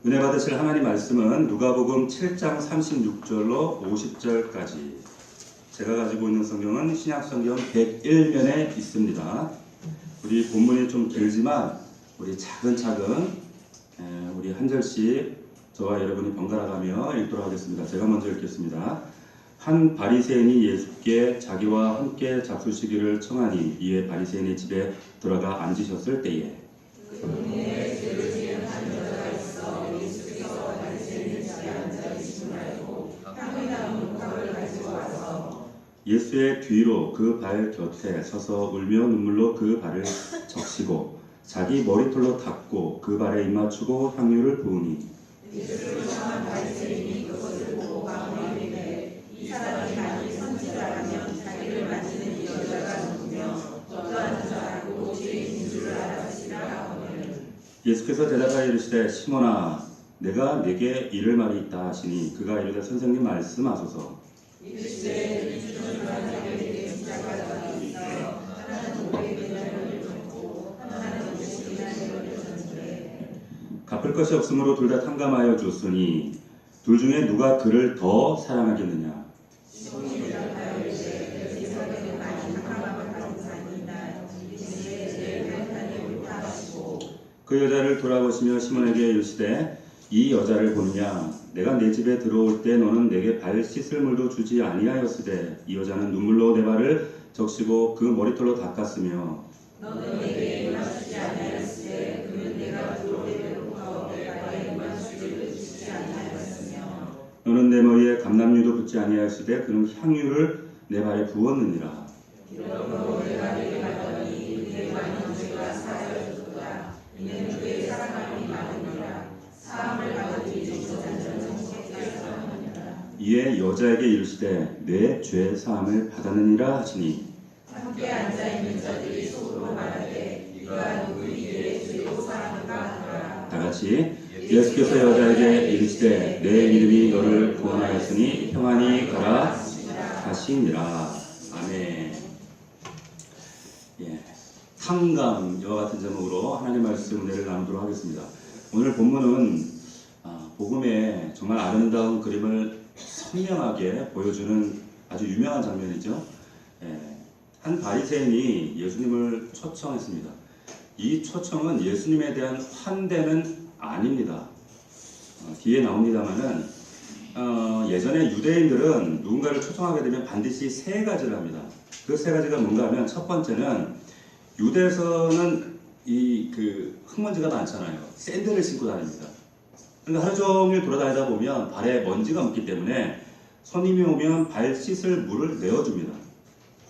은혜 받으실 하나님 말씀은 누가복음 7장 36절로 50절까지. 제가 가지고 있는 성경은 신약성경 101면에 있습니다. 우리 본문이 좀 길지만 우리 차근차근 우리 한 절씩 저와 여러분이 번갈아가며 읽도록 하겠습니다. 제가 먼저 읽겠습니다. 한 바리새인이 예수께 자기와 함께 잡수시기를 청하니 이에 바리새인의 집에 들어가 앉으셨을 때에 예수의 뒤로 그 발 곁에 서서 울며 눈물로 그 발을 적시고 자기 머리털로 닦고 그 발에 입맞추고 향유를 부으니 예수를 향한 바리새인이 그것을 보고 마음에 이르되 이 사람이 만일 선지자라면 자기를 만지는 이 여자가 누구며 어떠한 자라고 죄인인 줄을 알았으리라 하거늘. 예수께서 대답하여 이르시되 시몬아 내가 네게 이를 말이 있다 하시니 그가 이르되 선생님 말씀하소서. 이르시되 이 주는 사람에게 두 자가 있어 하나는 500데나리온을 줬고 하나는 50데나리온을 줬는데 갚을 것이 없으므로 둘 다 탕감하여 줬으니 둘 중에 누가 그를 더 사랑하겠느냐. 시몬이 대답하여 이르되 내 생각에는 많이 탕감함을 받은 자니이다. 이르시되 내 명탄이 옳다 하시고 그 여자를 돌아보시며 시몬에게 이르시되 이 여자를 보느냐. 내가 내 집에 들어올 때 너는 내게 발 씻을 물도 주지 아니하였으되 이 여자는 눈물로 내 발을 적시고 그 머리털로 닦았으며 너는 내게 입맞추지 아니하였으되 그는 내가 들어올 때부터 내 발에 입맞추기를 주지 아니하였으며 너는 내 머리에 감람유도 붓지 아니하였으되 그는 향유를 내 발에 부었느니라. 그러므로 내가 내게 말하니 내 많은 죄가 사하여졌도다. 이는 그의 사랑함이 많으니라. 사함을 받은 이는 저자는 정직하게 사랑하니라. 이에 여자에게 이르시되 내 죄 사함을 받았느니라 하시니 함께 앉아있는 자들이 속으로 말하되 이가 누구이기에 죄로 사하는가 하더라. 다같이 예수께서 여자에게 이르시되 내 믿음이 너를 구원하였으니 평안히 가라 하시니라. 아멘. 탕감 이와 같은 제목으로 하나님의 말씀 은혜를 나누도록 하겠습니다. 오늘 본문은 복음의 정말 아름다운 그림을 선명하게 보여주는 아주 유명한 장면이죠. 한 바리새인이 예수님을 초청했습니다. 이 초청은 예수님에 대한 환대는 아닙니다. 뒤에 나옵니다만은 예전에 유대인들은 누군가를 초청하게 되면 반드시 세 가지를 합니다. 그 세 가지가 뭔가 하면 첫 번째는 유대에서는 흙먼지가 많잖아요. 샌들을 신고 다닙니다. 그러니까 하루 종일 돌아다니다 보면 발에 먼지가 묻기 때문에 손님이 오면 발 씻을 물을 내어줍니다.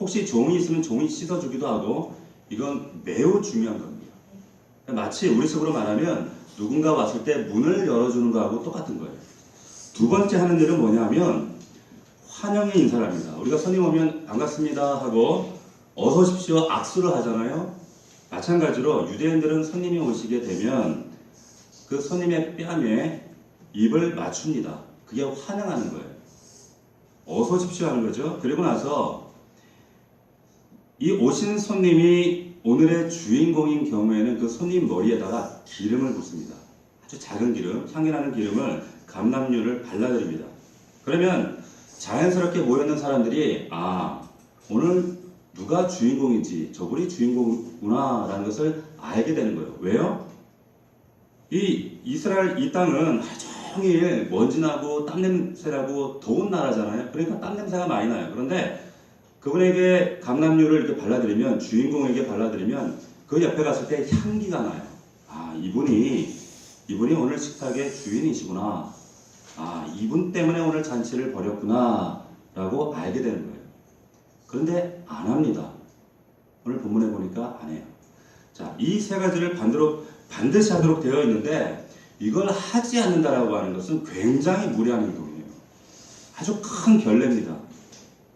혹시 종이 있으면 종이 씻어주기도 하고 이건 매우 중요한 겁니다. 마치 우리 식으로 말하면 누군가 왔을 때 문을 열어주는 거하고 똑같은 거예요. 두 번째 하는 일은 뭐냐면 환영의 인사를 합니다. 우리가 손님 오면 반갑습니다 하고 어서 오십시오 악수를 하잖아요. 마찬가지로 유대인들은 손님이 오시게 되면 그 손님의 뺨에 입을 맞춥니다. 그게 환영하는 거예요. 어서 오십시오 하는 거죠. 그리고 나서 이 오신 손님이 오늘의 주인공인 경우에는 그 손님 머리에다가 기름을 붓습니다. 아주 작은 기름, 향기나는 기름을 감람유를 발라드립니다. 그러면 자연스럽게 모여있는 사람들이 오늘 누가 주인공인지 저분이 주인공이구나 라는 것을 알게 되는 거예요. 왜요? 이 이스라엘 이 땅은 하루 종일 먼지나고 땀냄새나고 더운 나라잖아요. 그러니까 땀냄새가 많이 나요. 그런데 그분에게 감람유를 이렇게 발라드리면, 주인공에게 발라드리면 그 옆에 갔을 때 향기가 나요. 이분이 오늘 식탁의 주인이시구나. 이분 때문에 오늘 잔치를 벌였구나 라고 알게 되는 거예요. 그런데 안 합니다. 오늘 본문에 보니까 안 해요. 자, 이 세 가지를 반드시 하도록 되어 있는데 이걸 하지 않는다라고 하는 것은 굉장히 무례한 행동이에요. 아주 큰 결례입니다.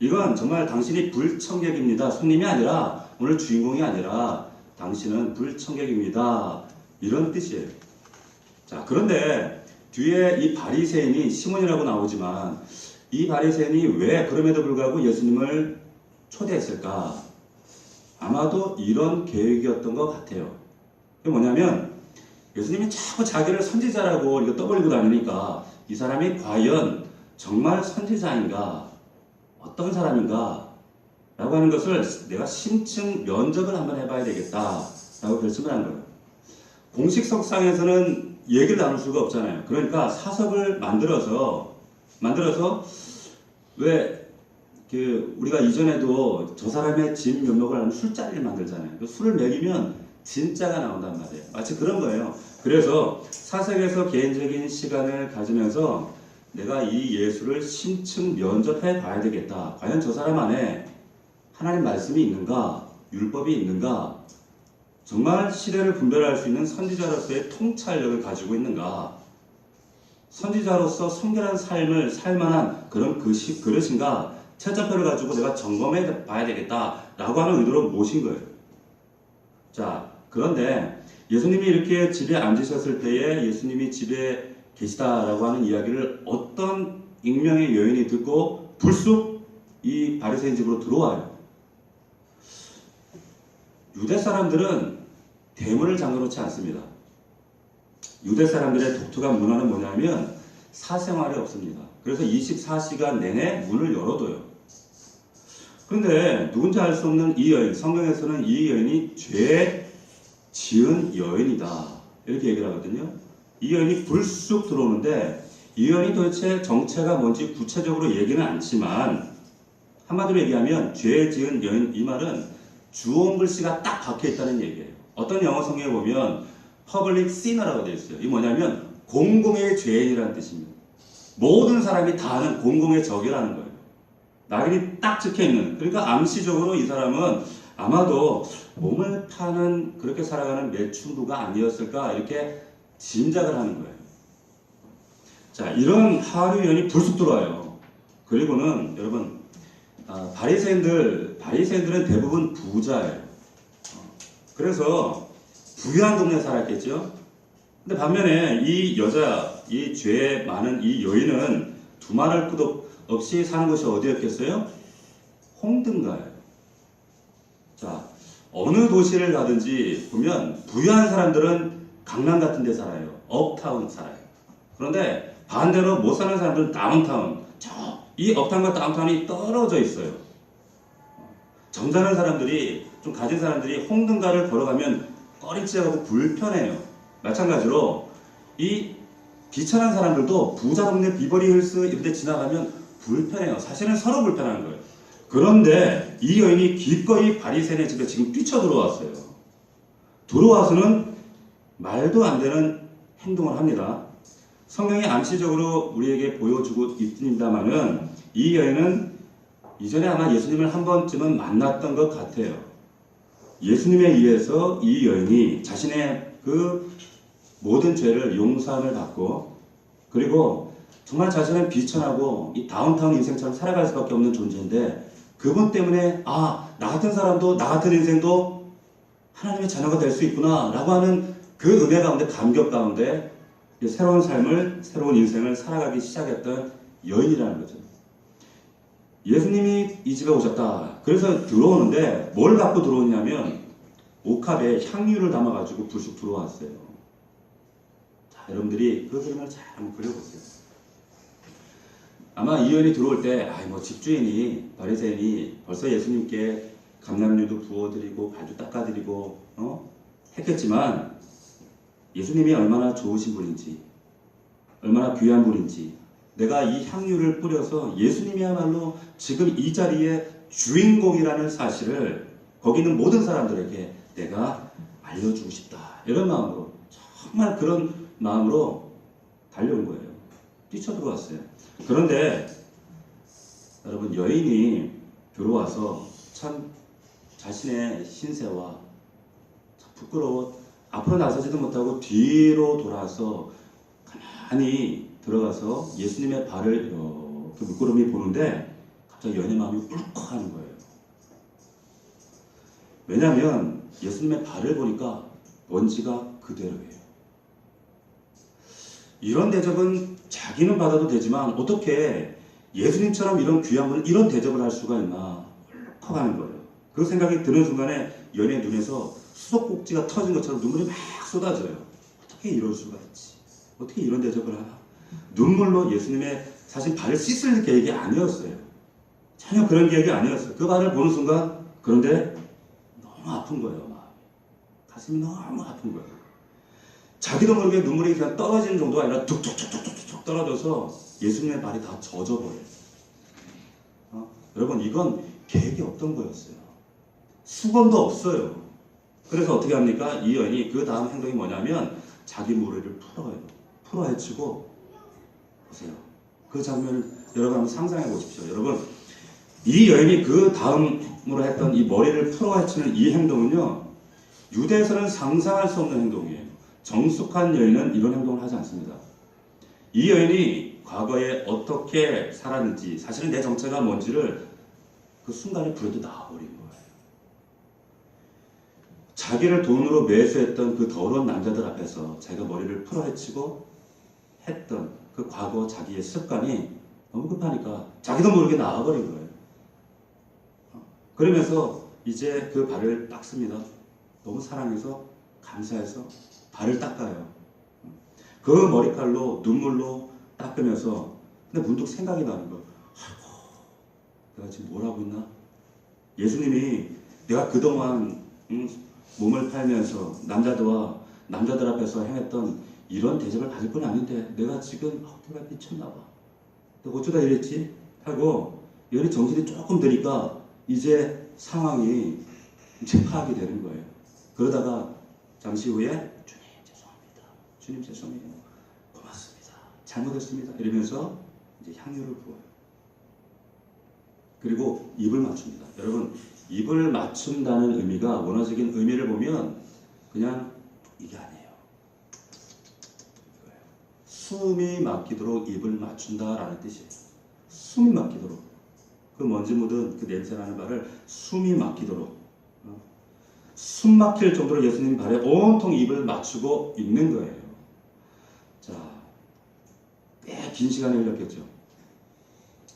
이건 정말 당신이 불청객입니다. 손님이 아니라 오늘 주인공이 아니라 당신은 불청객입니다. 이런 뜻이에요. 자, 그런데 뒤에 이 바리새인이 시몬이라고 나오지만 이 바리새인이 왜 그럼에도 불구하고 예수님을 초대했을까? 아마도 이런 계획이었던 것 같아요. 그게 뭐냐면 예수님이 자꾸 자기를 선지자라고 이거 떠벌리고 다니니까 이 사람이 과연 정말 선지자인가, 어떤 사람인가 라고 하는 것을 내가 심층 면접을 한번 해봐야 되겠다라고 결심을 한 거예요. 공식 석상에서는 얘기를 나눌 수가 없잖아요. 그러니까 사석을 만들어서 왜 우리가 이전에도 저 사람의 진 면목을 하는 술자리를 만들잖아요. 그 술을 먹이면 진짜가 나온단 말이에요. 마치 그런 거예요. 그래서 사석에서 개인적인 시간을 가지면서 내가 이 예수를 심층 면접해 봐야 되겠다. 과연 저 사람 안에 하나님 말씀이 있는가? 율법이 있는가? 정말 시대를 분별할 수 있는 선지자로서의 통찰력을 가지고 있는가? 선지자로서 성결한 삶을 살 만한 그런 그릇인가? 채점표를 가지고 내가 점검해 봐야 되겠다라고 하는 의도로 모신 거예요. 자, 그런데 예수님이 이렇게 집에 앉으셨을 때에 예수님이 집에 계시다라고 하는 이야기를 어떤 익명의 여인이 듣고 불쑥 이 바리새인 집으로 들어와요. 유대 사람들은 대문을 잠궈놓지 않습니다. 유대 사람들의 독특한 문화는 뭐냐면 사생활이 없습니다. 그래서 24시간 내내 문을 열어둬요. 그런데 누군지 알 수 없는 이 여인, 성경에서는 이 여인이 죄 지은 여인이다 이렇게 얘기를 하거든요. 이 여인이 불쑥 들어오는데 이 여인이 도대체 정체가 뭔지 구체적으로 얘기는 않지만 한마디로 얘기하면 죄 지은 여인, 이 말은 주어 글씨가 딱 박혀 있다는 얘기예요. 어떤 영어 성경에 보면 public sinner라고 되어 있어요. 이게 뭐냐면 공공의 죄인이라는 뜻입니다. 모든 사람이 다 아는 공공의 적이라는 거예요. 낙인이 딱 찍혀있는. 그러니까 암시적으로 이 사람은 아마도 몸을 파는 그렇게 살아가는 매춘부가 아니었을까 이렇게 짐작을 하는 거예요. 자, 이런 하류 여인이 불쑥 들어와요. 그리고는 여러분 바리새인들은 대부분 부자예요. 그래서 부유한 동네에 살았겠죠. 근데 반면에 이 여자, 이 죄 많은 이 여인은 두말할 것도 없이 사는 곳이 어디였겠어요? 홍등가예요. 자, 어느 도시를 가든지 보면 부유한 사람들은 강남 같은 데 살아요. 업타운 살아요. 그런데 반대로 못 사는 사람들은 다운타운, 이 업타운과 다운타운이 떨어져 있어요. 점잖은 사람들이, 좀 가진 사람들이 홍등가를 걸어가면 꺼리찌하고 불편해요. 마찬가지로 이 비천한 사람들도 부자 동네 비버리 힐스 이런 데 지나가면 불편해요. 사실은 서로 불편한 거예요. 그런데 이 여인이 기꺼이 바리새인의 집에 지금 뛰쳐들어왔어요. 들어와서는 말도 안 되는 행동을 합니다. 성경이 암시적으로 우리에게 보여주고 있습니다만은 이 여인은 이전에 아마 예수님을 한 번쯤은 만났던 것 같아요. 예수님에 의해서 이 여인이 자신의 그 모든 죄를 용서함을 받고 그리고 정말 자신은 비천하고 이 다운타운 인생처럼 살아갈 수밖에 없는 존재인데 그분 때문에 나 같은 사람도 나 같은 인생도 하나님의 자녀가 될 수 있구나 라고 하는 그 은혜 가운데 감격 가운데 새로운 삶을 새로운 인생을 살아가기 시작했던 여인이라는 거죠. 예수님이 이 집에 오셨다. 그래서 들어오는데 뭘 갖고 들어오냐면 옥합에 향유를 담아가지고 불쑥 들어왔어요. 자, 여러분들이 그 그림을 잘 한번 그려보세요. 아마 이 여인이 들어올 때 집주인이 바리새인이 벌써 예수님께 감람유도 부어드리고 발도 닦아드리고 했겠지만 예수님이 얼마나 좋으신 분인지 얼마나 귀한 분인지 내가 이 향유를 뿌려서 예수님이야말로 지금 이 자리의 주인공이라는 사실을 거기 있는 모든 사람들에게 내가 알려주고 싶다. 이런 마음으로 정말 그런 마음으로 달려온 거예요. 뛰쳐들어왔어요. 그런데 여러분 여인이 들어와서 참 자신의 신세와 참 부끄러워 앞으로 나서지도 못하고 뒤로 돌아서 가만히 들어가서 예수님의 발을 이렇게 물끄러미 보는데 갑자기 여인의 마음이 울컥하는 거예요. 왜냐하면 예수님의 발을 보니까 먼지가 그대로예요. 이런 대접은 자기는 받아도 되지만 어떻게 예수님처럼 이런 귀한 분은 이런 대접을 할 수가 있나 울컥하는 거예요. 그 생각이 드는 순간에 여인의 눈에서 수도꼭지가 터진 것처럼 눈물이 막 쏟아져요. 어떻게 어떻게 이럴 수가 있지? 어떻게 이런 대접을 하나? 눈물로 예수님의 사실 발을 씻을 계획이 아니었어요. 전혀 그런 계획이 아니었어요. 그 발을 보는 순간 그런데 너무 아픈 거예요. 마음이. 가슴이 너무 아픈 거예요. 자기도 모르게 눈물이 그냥 떨어지는 정도가 아니라 툭툭툭툭툭 떨어져서 예수님의 발이 다 젖어버려요. 여러분 이건 계획이 없던 거였어요. 수건도 없어요. 그래서 어떻게 합니까? 이 여인이 그 다음 행동이 뭐냐면 자기 무리를 풀어 헤치고 보세요. 그 장면을 여러분 한번 상상해 보십시오. 여러분 이 여인이 그 다음으로 했던 이 머리를 풀어 헤치는 이 행동은요. 유대에서는 상상할 수 없는 행동이에요. 정숙한 여인은 이런 행동을 하지 않습니다. 이 여인이 과거에 어떻게 살았는지 사실은 내 정체가 뭔지를 그 순간에 불에도 나와버린 거예요. 자기를 돈으로 매수했던 그 더러운 남자들 앞에서 자기가 머리를 풀어헤치고 했던 그 과거 자기의 습관이 너무 급하니까 자기도 모르게 나와버린 거예요. 그러면서 이제 그 발을 닦습니다. 너무 사랑해서 감사해서 발을 닦아요. 그 머리칼로 눈물로 닦으면서 근데 문득 생각이 나는 거예요. 아이고, 내가 지금 뭘 하고 있나? 예수님이 내가 그동안 몸을 팔면서 남자들 앞에서 행했던 이런 대접을 받을 건 아닌데 내가 지금 내가 미쳤나 봐. 내가 어쩌다 이랬지? 하고 여기 정신이 조금 드니까 이제 상황이 이제 파악이 되는 거예요. 그러다가 잠시 후에 주님 죄송합니다. 주님 죄송해요. 고맙습니다. 잘못했습니다. 이러면서 이제 향유를 부어요. 그리고 입을 맞춥니다. 여러분 입을 맞춘다는 의미가 원어적인 의미를 보면 그냥 이게 아니에요. 이거예요. 숨이 막히도록 입을 맞춘다라는 뜻이에요. 숨이 막히도록 그 먼지 묻은 그 냄새나는 발을 숨이 막히도록 숨 막힐 정도로 예수님 발에 온통 입을 맞추고 있는 거예요. 자, 꽤 긴 시간이 흘렸겠죠.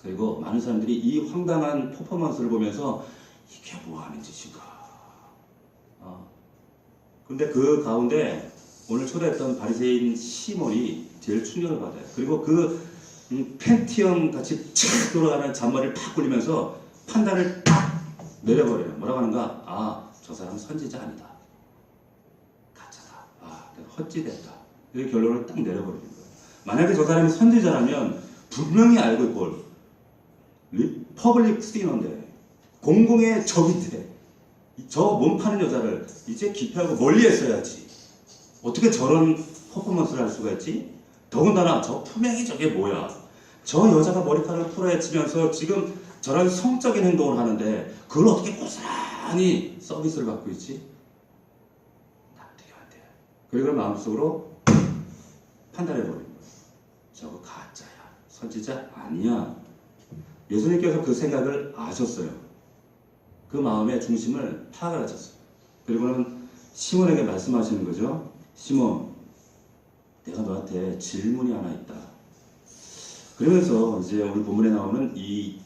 그리고 많은 사람들이 이 황당한 퍼포먼스를 보면서 이게 뭐 하는 짓인가. 그런데 그 가운데 오늘 초대했던 바리새인 시몬이 제일 충격을 받아요. 그리고 그 펜티엄 같이 착 돌아가는 잔머리를 팍 굴리면서 판단을 딱 내려버려요. 뭐라고 하는가? 아, 저 사람은 선지자 아니다. 가짜다. 아, 내가 헛짓했다. 이렇게 결론을 딱 내려버리는 거예요. 만약에 저 사람이 선지자라면 분명히 알고 있고 퍼블릭 스티너인데 공공의 적인데 저 몸 파는 여자를 이제 기피하고 멀리 했어야지. 어떻게 저런 퍼포먼스를 할 수가 있지? 더군다나 저 품행이 저게 뭐야? 저 여자가 머리카락을 풀어헤치면서 지금 저런 성적인 행동을 하는데 그걸 어떻게 고스란히 서비스를 받고 있지? 납득이 안 돼. 그리고 마음속으로 판단해버린 거예요. 저거 가짜야. 선지자 아니야. 예수님께서 그 생각을 아셨어요. 그 마음의 중심을 파악을 하셨어요. 그리고는 시몬에게 말씀하시는 거죠. 시몬, 내가 너한테 질문이 하나 있다. 그러면서 이제 오늘 본문에 나오는 이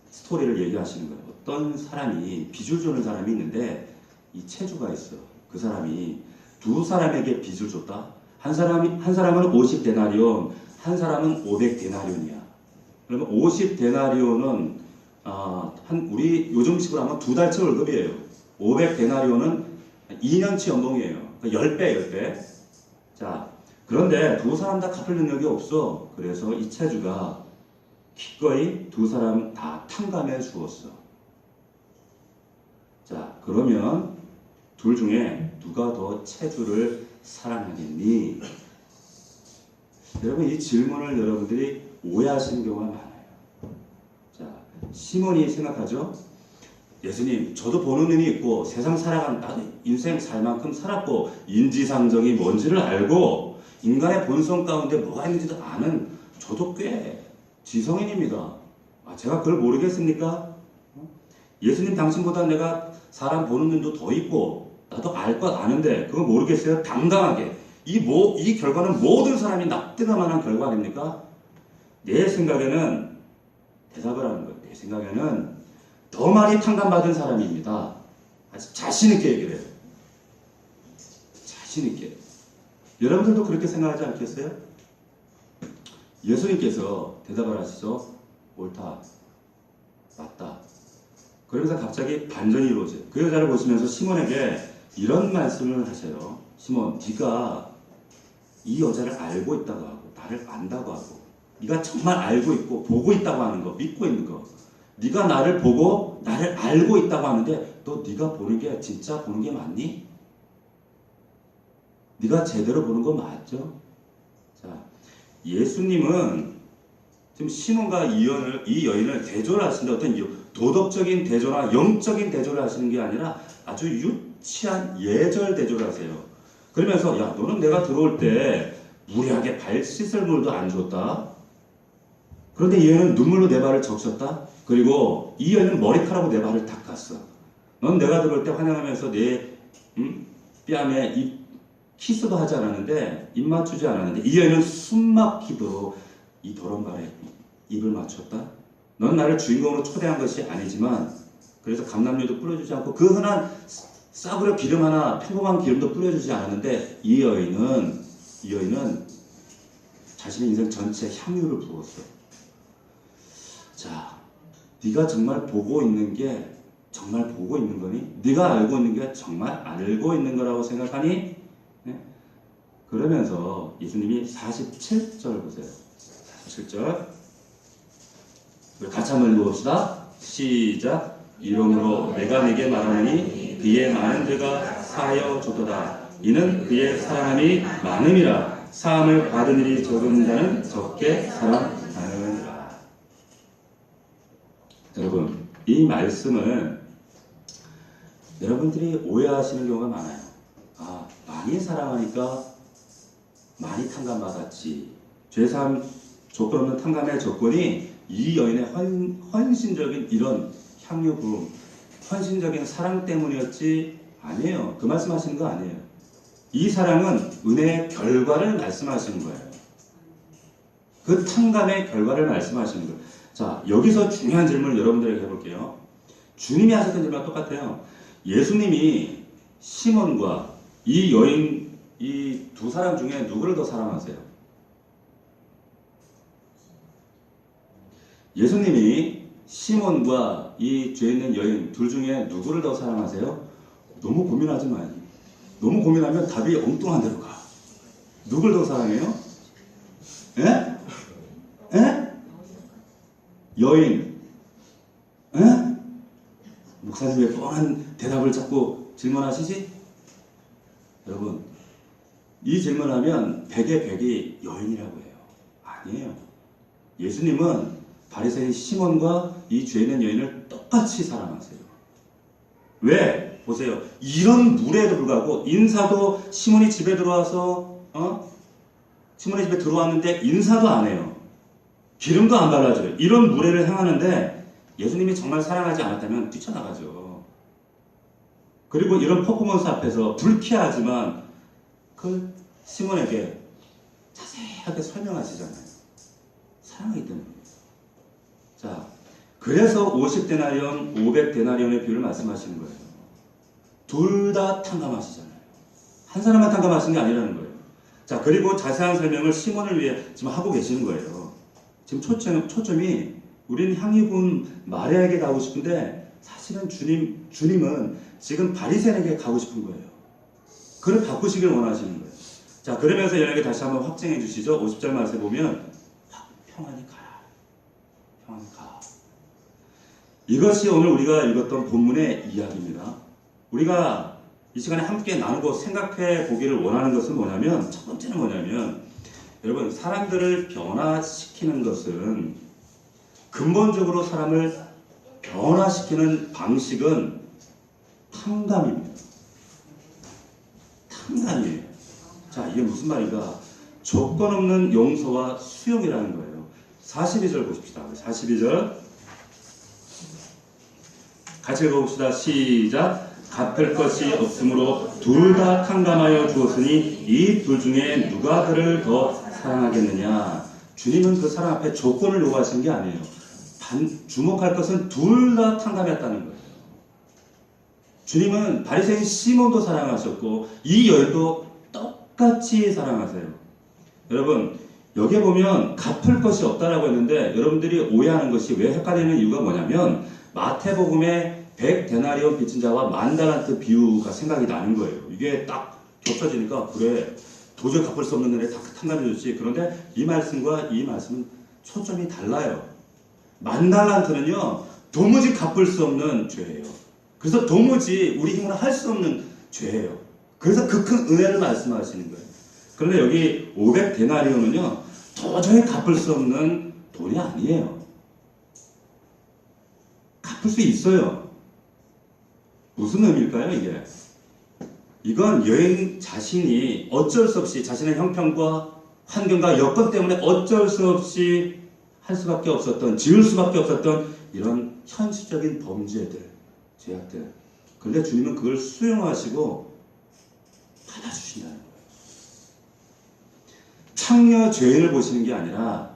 스토리를 얘기하시는 거예요. 어떤 사람이 빚을 주는 사람이 있는데 이 체주가 있어. 그 사람이 두 사람에게 빚을 줬다. 한 사람은 50데나리온, 한 사람은 500데나리온이야. 그러면 50데나리온은 우리 요즘식으로 하면 2달치 월급이에요. 500데나리온은 2년치 연봉이에요. 그러니까 10배. 자, 그런데 두 사람 다 갚을 능력이 없어. 그래서 이 체주가 기꺼이 두 사람 다 탕감해 주었어. 자, 그러면 둘 중에 누가 더 체주를 사랑하겠니? 여러분 이 질문을 여러분들이 오해하시는 경우가 많아요. 자, 시몬이 생각하죠. 예수님, 저도 보는 눈이 있고 세상 살아가는 나도 인생 살 만큼 살았고 인지상정이 뭔지를 알고 인간의 본성 가운데 뭐가 있는지도 아는 저도 꽤 지성인입니다. 제가 그걸 모르겠습니까? 예수님 당신보다 내가 사람 보는 눈도 더 있고 나도 알 것 아는데 그거 모르겠어요? 당당하게 이 결과는 모든 사람이 납득할 만한 결과 아닙니까? 내 생각에는 대답을 하는 거예요. 내 생각에는 더 많이 탕감받은 사람입니다. 아주 자신있게 얘기를 해요. 자신있게. 여러분들도 그렇게 생각하지 않겠어요? 예수님께서 대답을 하시죠. 옳다. 맞다. 그러면서 갑자기 반전이 이루어져요. 그 여자를 보시면서 시몬에게 이런 말씀을 하세요. 시몬, 네가 이 여자를 알고 있다고 하고 나를 안다고 하고 네가 정말 알고 있고 보고 있다고 하는 거, 믿고 있는 거, 네가 나를 보고 나를 알고 있다고 하는데 너 네가 보는 게 진짜 보는 게 맞니? 네가 제대로 보는 거 맞죠? 자, 예수님은 지금 시몬과 이 여인을 대조를 하시는데 어떤 도덕적인 대조나 영적인 대조를 하시는 게 아니라 아주 유치한 예절 대조를 하세요. 그러면서 야, 너는 내가 들어올 때 무리하게 발 씻을 물도 안 줬다. 그런데 이 여인은 눈물로 내 발을 적셨다. 그리고 이 여인은 머리카락으로 내 발을 닦았어. 넌 내가 들어올 때 환영하면서 내 뺨에 입 키스도 하지 않았는데, 입 맞추지 않았는데, 이 여인은 숨 막히도록 이 더러운 발에 입을 맞췄다? 넌 나를 주인공으로 초대한 것이 아니지만, 그래서 감람유도 뿌려주지 않고, 그 흔한 싸구려 기름 하나, 평범한 기름도 뿌려주지 않았는데, 이 여인은 자신의 인생 전체에 향유를 부었어. 자, 네가 정말 보고 있는 게 정말 보고 있는 거니? 네가 알고 있는 게 정말 알고 있는 거라고 생각하니? 네? 그러면서 예수님이 47절 보세요. 47절. 같이 한번 읽어봅시다. 시작. 이러므로 내가 네게 말하노니 그의 많은 죄가 사하여 줬도다. 이는 그의 사랑함이 많음이라. 사함을 받은 일이 적은 자는 적게 사랑하느니라. 여러분, 이 말씀을 여러분들이 오해하시는 경우가 많아요. 아, 많이 사랑하니까 많이 탕감받았지. 죄사함 조건 없는 탕감의 조건이 이 여인의 헌신적인 이런 향유 부음, 헌신적인 사랑 때문이었지 아니에요. 그 말씀하시는 거 아니에요. 이 사랑은 은혜의 결과를 말씀하시는 거예요. 그 탕감의 결과를 말씀하시는 거예요. 자, 여기서 중요한 질문을 여러분들에게 해볼게요. 주님이 하셨던 질문과 똑같아요. 예수님이 시몬과 이 여인, 이 두 사람 중에 누구를 더 사랑하세요? 예수님이 시몬과 이 죄 있는 여인 둘 중에 누구를 더 사랑하세요? 너무 고민하지 마요. 너무 고민하면 답이 엉뚱한 데로 가. 누굴 더 사랑해요? 에? 에? 여인. 에? 목사님 왜 뻔한 대답을 자꾸 질문하시지? 여러분, 이 질문하면 100의 100이 여인이라고 해요. 아니에요. 예수님은 바리새인 시몬과 이 죄 있는 여인을 똑같이 사랑하세요. 왜? 보세요. 이런 무례에도 불구하고 인사도 시몬이 집에 들어와서 시몬의 집에 들어왔는데 인사도 안 해요. 기름도 안 발라줘요. 이런 무례를 행하는데 예수님이 정말 사랑하지 않았다면 뛰쳐나가죠. 그리고 이런 퍼포먼스 앞에서 불쾌하지만 그 시몬에게 자세하게 설명하시잖아요. 사랑하기 때문입니다. 자, 그래서 50데나리온, 500데나리온의 비율을 말씀하시는 거예요. 둘 다 탕감하시잖아요. 한 사람만 탕감하시는 게 아니라는 거예요. 자, 그리고 자세한 설명을 시몬을 위해 지금 하고 계시는 거예요. 지금 초점이 우리는 향유 부은 마리아에게 가고 싶은데 사실은 주님은 지금 바리새인에게 가고 싶은 거예요. 그를 바꾸시길 원하시는 거예요. 자, 그러면서 여러분에게 다시 한번 확증해 주시죠. 50절 말씀에 보면 평안히 가라. 평안히 가. 이것이 오늘 우리가 읽었던 본문의 이야기입니다. 우리가 이 시간에 함께 나누고 생각해 보기를 원하는 것은 뭐냐면, 첫 번째는 뭐냐면, 여러분, 사람들을 변화시키는 것은 근본적으로 사람을 변화시키는 방식은 탕감입니다. 탕감이에요. 자, 이게 무슨 말인가? 조건 없는 용서와 수용이라는 거예요. 42절 보십시다. 42절 같이 읽어봅시다. 시작. 갚을 것이 없으므로 둘 다 탕감하여 주었으니 이 둘 중에 누가 그를 더 사랑하겠느냐. 주님은 그 사랑 앞에 조건을 요구하시는 게 아니에요. 주목할 것은 둘 다 탕감했다는 거예요. 주님은 바리새인 시몬도 사랑하셨고 이 여인도 똑같이 사랑하세요. 여러분, 여기에 보면 갚을 것이 없다라고 했는데 여러분들이 오해하는 것이 왜 헷갈리는 이유가 뭐냐면 마태복음의 100데나리온 빚진 자와 10,000달란트 비유가 생각이 나는 거예요. 이게 딱 겹쳐지니까 그래, 도저히 갚을 수 없는 일에 다 탕감해줬지. 그런데 이 말씀과 이 말씀은 초점이 달라요. 10,000달란트는요 도무지 갚을 수 없는 죄예요. 그래서 도무지 우리 힘으로 할 수 없는 죄예요. 그래서 그 큰 은혜를 말씀하시는 거예요. 그런데 여기 500데나리온은요 도저히 갚을 수 없는 돈이 아니에요. 갚을 수 있어요. 무슨 의미일까요 이게? 이건 여인 자신이 어쩔 수 없이 자신의 형편과 환경과 여건 때문에 어쩔 수 없이 할 수밖에 없었던, 지을 수밖에 없었던 이런 현실적인 범죄들, 죄악들. 그런데 주님은 그걸 수용하시고 받아주신다는 거예요. 창녀 죄인을 보시는 게 아니라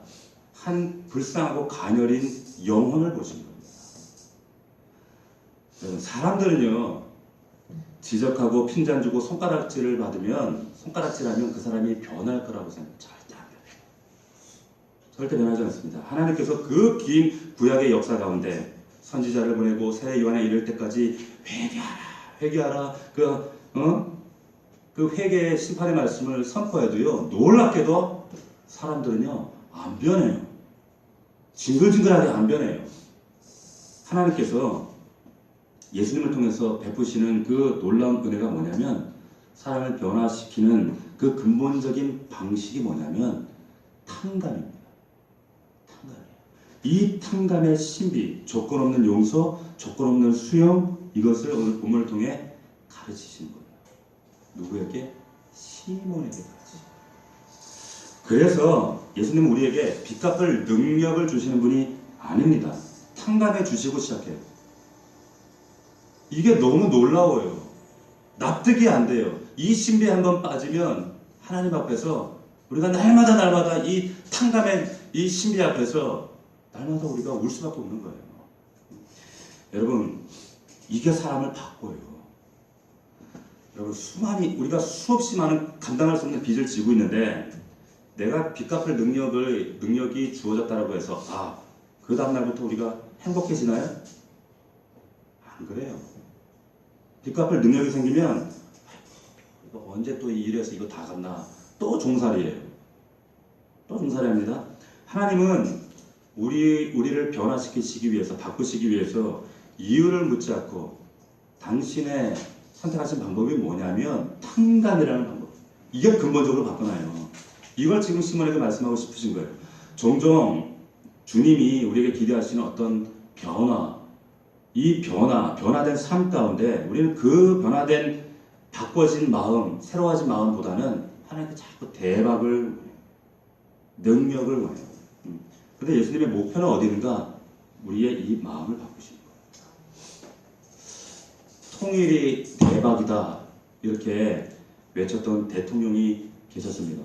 한 불쌍하고 가녀린 영혼을 보시는 겁니다. 여러분, 사람들은요 지적하고 핀잔 주고 손가락질을 받으면, 손가락질하면 그 사람이 변할 거라고 생각해요. 절대 안 변해요. 절대 변하지 않습니다. 하나님께서 그 긴 구약의 역사 가운데 선지자를 보내고 새 요한에 이를 때까지 회개하라, 회개하라, 그 회개의 심판의 말씀을 선포해도요 놀랍게도 사람들은요 안 변해요. 징글징글하게 안 변해요. 하나님께서 예수님을 통해서 베푸시는 그 놀라운 은혜가 뭐냐면, 사람을 변화시키는 그 근본적인 방식이 뭐냐면 탕감입니다. 탕감이에요. 이 탕감의 신비, 조건 없는 용서, 조건 없는 수용, 이것을 오늘 본문을 통해 가르치시는 거예요. 누구에게? 시몬에게까지. 그래서 예수님은 우리에게 빚 갚을 능력을 주시는 분이 아닙니다. 탕감해 주시고 시작해요. 이게 너무 놀라워요. 납득이 안 돼요. 이 신비에 한번 빠지면 하나님 앞에서 우리가 날마다 이 탕감의 이 신비 앞에서 날마다 우리가 울 수밖에 없는 거예요. 여러분, 이게 사람을 바꿔요. 여러분, 우리가 수없이 많은 감당할 수 없는 빚을 지고 있는데 내가 빚 갚을 능력이 주어졌다고 해서 그 다음날부터 우리가 행복해지나요? 안 그래요. 빚 갚을 능력이 생기면 이거 언제 또 이 일에서 이거 다 갚나, 또 종살이에요. 또 종살이합니다. 하나님은 우리를 변화시키시기 위해서, 바꾸시기 위해서 이유를 묻지 않고 당신의 선택하신 방법이 뭐냐면 탕감이라는 방법. 이게 근본적으로 바꿔놔요. 이걸 지금 시몬에게 말씀하고 싶으신 거예요. 종종 주님이 우리에게 기대하시는 어떤 변화, 이 변화된 삶 가운데 우리는 그 변화된 바꿔진 마음, 새로워진 마음보다는 하나님께 자꾸 대박을 원해요. 능력을 원해요. 그런데 예수님의 목표는 어디 있는가? 우리의 이 마음을 바꾸시는 거예요. 통일이 대박이다, 이렇게 외쳤던 대통령이 계셨습니다.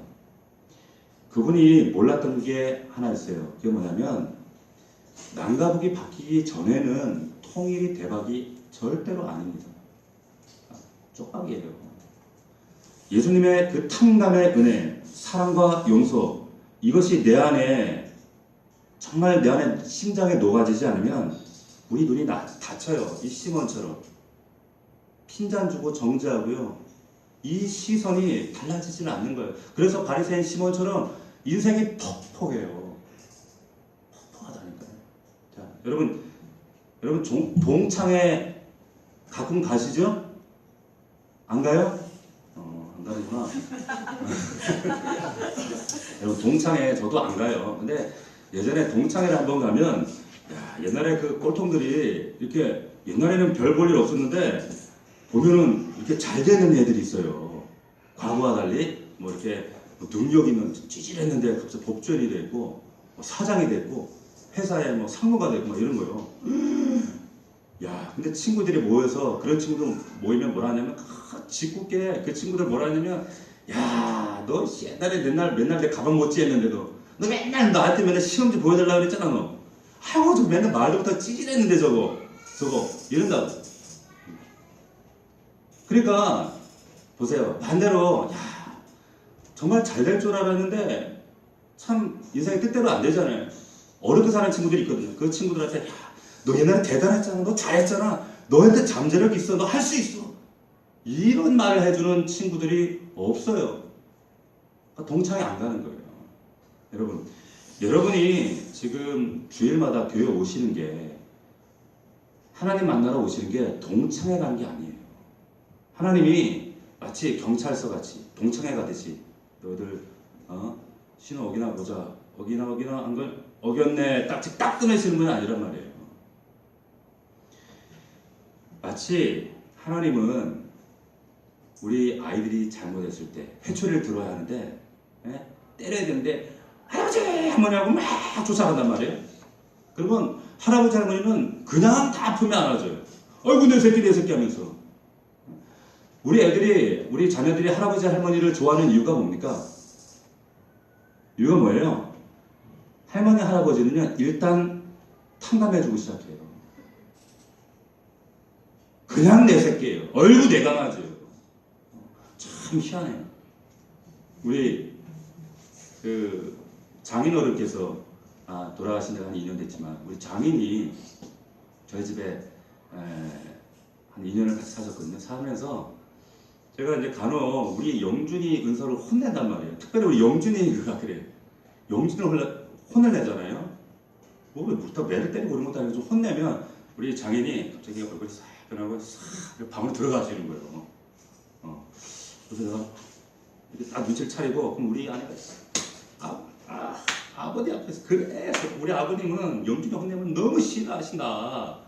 그분이 몰랐던 게 하나 있어요. 그게 뭐냐면 남과 북이 바뀌기 전에는 통일이 대박이 절대로 아닙니다. 쪽박이에요. 예수님의 그 탕감의 은혜, 사랑과 용서, 이것이 내 안에, 정말 내 안에 심장에 녹아지지 않으면 우리 눈이 다쳐요. 이 시몬처럼 핀잔 주고 정죄하고요, 이 시선이 달라지지는 않는 거예요. 그래서 바리새인 시몬처럼 인생이 퍽퍽해요. 퍽퍽하다니까요. 자, 여러분 동창회 가끔 가시죠? 안 가요? 안 가는구나. 여러분, 동창회 저도 안 가요. 근데 예전에 동창회를 한번 가면, 옛날에 그 꼴통들이 이렇게, 옛날에는 별 볼 일 없었는데 보면은 이렇게 잘 되는 애들이 있어요. 과거와 달리 뭐 이렇게 능력 있는, 찌질했는데 갑자기 법조인이 되고, 사장이 되고, 회사에 뭐 상무가 되고 막 이런 거요. 근데 친구들이 모여서, 그런 친구들 모이면 뭐라 하냐면, 짓궂게 그 친구들 뭐라 하냐면, 너 옛날에 맨날 내 가방 못 찌했는데도 너 맨날 나한테 맨날 시험지 보여달라고 그랬잖아. 너 아이고 저 맨날 말부터 찌질했는데 저거 이런다고. 그러니까 보세요. 반대로 정말 잘 될 줄 알았는데 참 인생이 뜻대로 안 되잖아요. 어렵게 사는 친구들이 있거든요. 그 친구들한테 야, 너 옛날에 대단했잖아. 너 잘했잖아. 너한테 잠재력 있어. 너 할 수 있어. 이런 말을 해주는 친구들이 없어요. 그러니까 동창이 안 가는 거예요. 여러분이 지금 주일마다 교회 오시는 게 하나님 만나러 오시는 게 동창회 가는 게 아니에요. 하나님이 마치 경찰서 같이 동창회 가듯이 너희들 신호 어기나 보자. 어기나 한 걸 어겼네. 딱지 딱 꺼내시는 분 아니란 말이에요. 마치 하나님은 우리 아이들이 잘못했을 때 회초리를 들어야 하는데 때려야 되는데 할아버지 할머니하고 막 쫓아간단 말이에요. 그러면 할아버지 할머니는 그냥 다 품에 안아줘요. 아이고 내 새끼 하면서. 우리 자녀들이 할아버지 할머니를 좋아하는 이유가 뭡니까? 이유가 뭐예요? 할머니 할아버지는요 일단 탕감해주고 시작해요. 그냥 내 새끼예요. 어이구 내 강아지예요. 참 희한해요. 우리 그 장인어른께서 돌아가신 지가 한 2년 됐지만 우리 장인이 저희 집에 한 2년을 같이 사셨거든요. 살면서 제가 이제 간혹 우리 영준이 은서를 혼낸단 말이에요. 특별히 우리 영준이가 그래요. 영준을 혼을 내잖아요. 뭐 왜 매를 때리고 그런 것도 아니고 좀 혼내면 우리 장인이 갑자기 얼굴이 싹 변하고 싹 방으로 들어가시는 거예요. 그래서 내가 이렇게 딱 눈치를 차리고 그럼 우리 아내가 아버지 앞에서 그래 우리 아버님은 영준이 혼내면 너무 싫어하신다.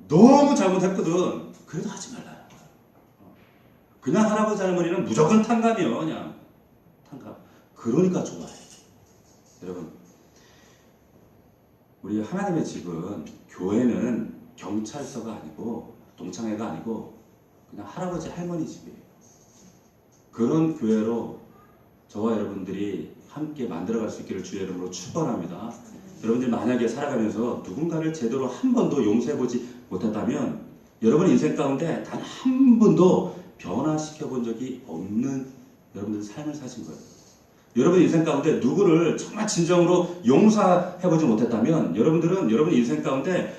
너무 잘못했거든. 그래도 하지 말라. 그냥 할아버지 할머니는 무조건 탕감이요. 그냥 탕감. 그러니까 좋아해. 여러분 우리 하나님의 집은 교회는 경찰서가 아니고 동창회가 아니고 그냥 할아버지 할머니 집이에요. 그런 교회로 저와 여러분들이 함께 만들어갈 수 있기를 주의 이름으로 축원합니다. 여러분들 만약에 살아가면서 누군가를 제대로 한 번도 용서해보지 못했다면 여러분 인생 가운데 단 한 번도 변화시켜 본 적이 없는 여러분들 삶을 사신 거예요. 여러분 인생 가운데 누구를 정말 진정으로 용서해보지 못했다면 여러분들은 여러분 인생 가운데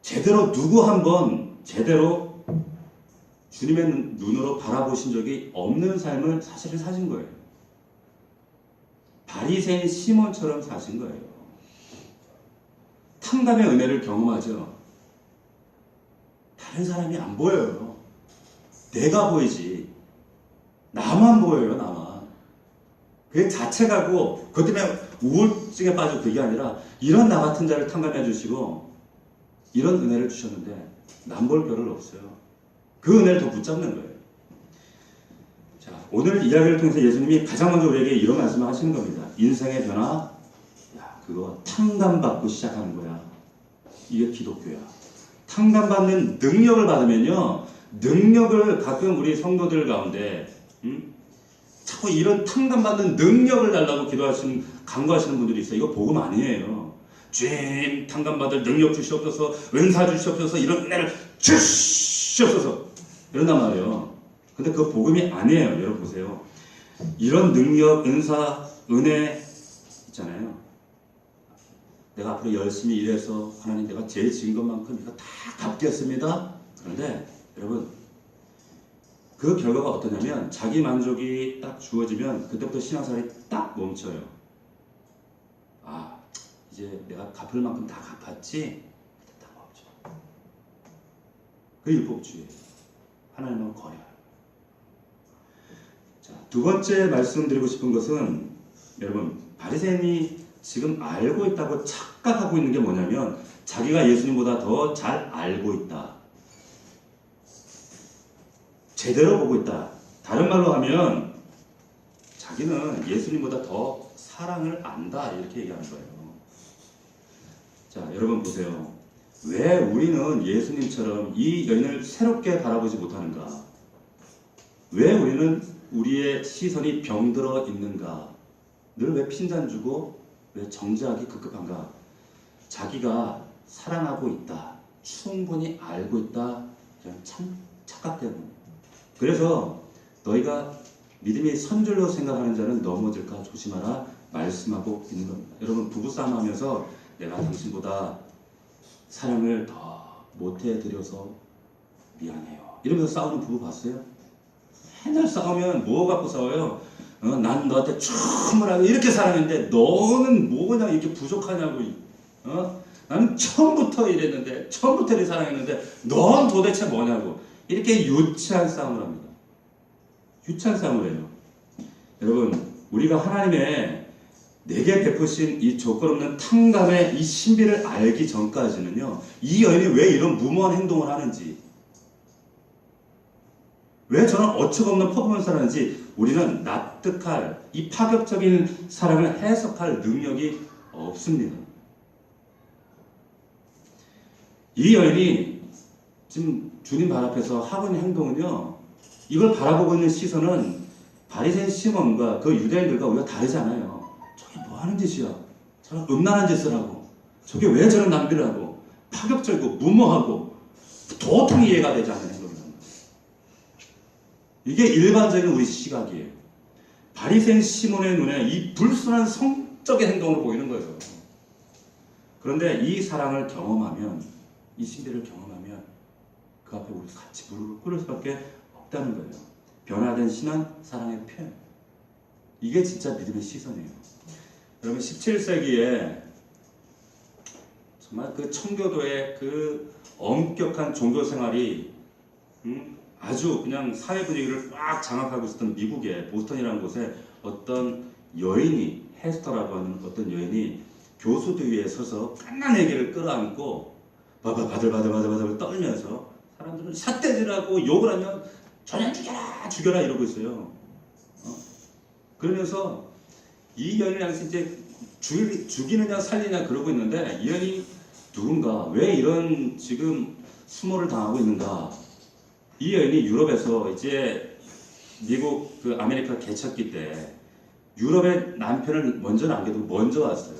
제대로 누구 한 번 제대로 주님의 눈으로 바라보신 적이 없는 삶을 사실은 사신 거예요. 바리새인 시몬처럼 사신 거예요. 탕감의 은혜를 경험하죠. 다른 사람이 안 보여요. 내가 보이지. 나만 보여요. 나만. 그게 자책하고 그것 때문에 우울증에 빠지고 그게 아니라 이런 나 같은 자를 탕감해 주시고 이런 은혜를 주셨는데 남 볼 겨를 없어요. 그 은혜를 더 붙잡는 거예요. 자, 오늘 이야기를 통해서 예수님이 가장 먼저 우리에게 이런 말씀을 하시는 겁니다. 인생의 변화, 그거 탕감받고 시작하는 거야. 이게 기독교야. 탕감받는 능력을 받으면요, 능력을 가끔 우리 성도들 가운데 자꾸 이런 탕감받는 능력을 달라고 간구하시는 분들이 있어요. 이거 복음 아니에요. 주님 탕감받을 능력 주시옵소서, 은사 주시옵소서, 이런 은혜를 주시옵소서 이런단 말이에요. 근데 그거 복음이 아니에요. 여러분 보세요. 이런 능력, 은사, 은혜 있잖아요. 내가 앞으로 열심히 일해서 하나님 내가 제일 지은 것만큼 이거 다 갚겠습니다. 그런데 여러분 그 결과가 어떠냐면 자기 만족이 딱 주어지면 그때부터 신앙생활이 딱 멈춰요. 이제 내가 갚을 만큼 다 갚았지? 딱 멈춰. 그 율법주의. 하나님은 거래요. 자, 두 번째 말씀드리고 싶은 것은 여러분 바리새인이 지금 알고 있다고 착각하고 있는 게 뭐냐면 자기가 예수님보다 더 잘 알고 있다. 제대로 보고 있다. 다른 말로 하면 자기는 예수님보다 더 사랑을 안다 이렇게 얘기하는 거예요. 자, 여러분 보세요. 왜 우리는 예수님처럼 이 여인을 새롭게 바라보지 못하는가? 왜 우리는 우리의 시선이 병들어 있는가? 늘 왜 핀잔 주고 왜 정죄하기 급급한가? 자기가 사랑하고 있다. 충분히 알고 있다. 그냥 착각 때문에. 그래서 너희가 믿음이 선줄로 생각하는 자는 넘어질까 조심하라 말씀하고 있는 겁니다. 여러분 부부싸움 하면서 내가 당신보다 사랑을 더 못해드려서 미안해요 이러면서 싸우는 부부 봤어요? 맨날 싸우면 뭐 갖고 싸워요? 난 너한테 충분하게 이렇게 사랑했는데 너는 뭐냐 이렇게 부족하냐고. 나는 처음부터 이랬는데 처음부터 이렇게 사랑했는데 넌 도대체 뭐냐고. 이렇게 유치한 싸움을 합니다. 유치한 싸움을 해요. 여러분 우리가 하나님의 내게 베푸신 이 조건 없는 탕감의 이 신비를 알기 전까지는요, 이 여인이 왜 이런 무모한 행동을 하는지, 왜 저런 어처구니없는 퍼포먼스를 하는지 우리는 납득할, 이 파격적인 사랑을 해석할 능력이 없습니다. 이 여인이 지금 주님 발 앞에서 하고 있는 행동은요, 이걸 바라보고 있는 시선은 바리새인 시몬과 그 유대인들과 우리가 다르지 않아요. 저게 뭐 하는 짓이야? 저런 음란한 짓을 하고, 저게 왜 저런 낭비를 하고, 파격적이고 무모하고 도통 이해가 되지 않는 행동이란 말이에요. 이게 일반적인 우리 시각이에요. 바리새인 시몬의 눈에 이 불순한 성적인 행동을 보이는 거예요. 그런데 이 사랑을 경험하면, 이 신비를 경험하면 그 앞에 우리 같이 무릎을 꿇을 수밖에 없다는 거예요. 변화된 신앙, 사랑의 표현. 이게 진짜 믿음의 시선이에요. 여러분 17세기에 정말 그 청교도의 그 엄격한 종교 생활이 아주 그냥 사회 분위기를 꽉 장악하고 있었던 미국의 보스턴이라는 곳에 어떤 여인이, 헤스터라고 하는 어떤 여인이 교수들 위에 서서 깐난 애기를 끌어안고 바들바들 떨면서 사람들은 삿대질하고 욕을 하면 전혀 죽여라 이러고 있어요. 그러면서 이 여인을 향해서 이제 죽이느냐 살리냐 그러고 있는데, 이 여인이 누군가, 왜 이런 지금 수모를 당하고 있는가. 이 여인이 유럽에서 이제 미국 그 아메리카 개척기 때 유럽의 남편을 먼저 남겨두고 먼저 왔어요.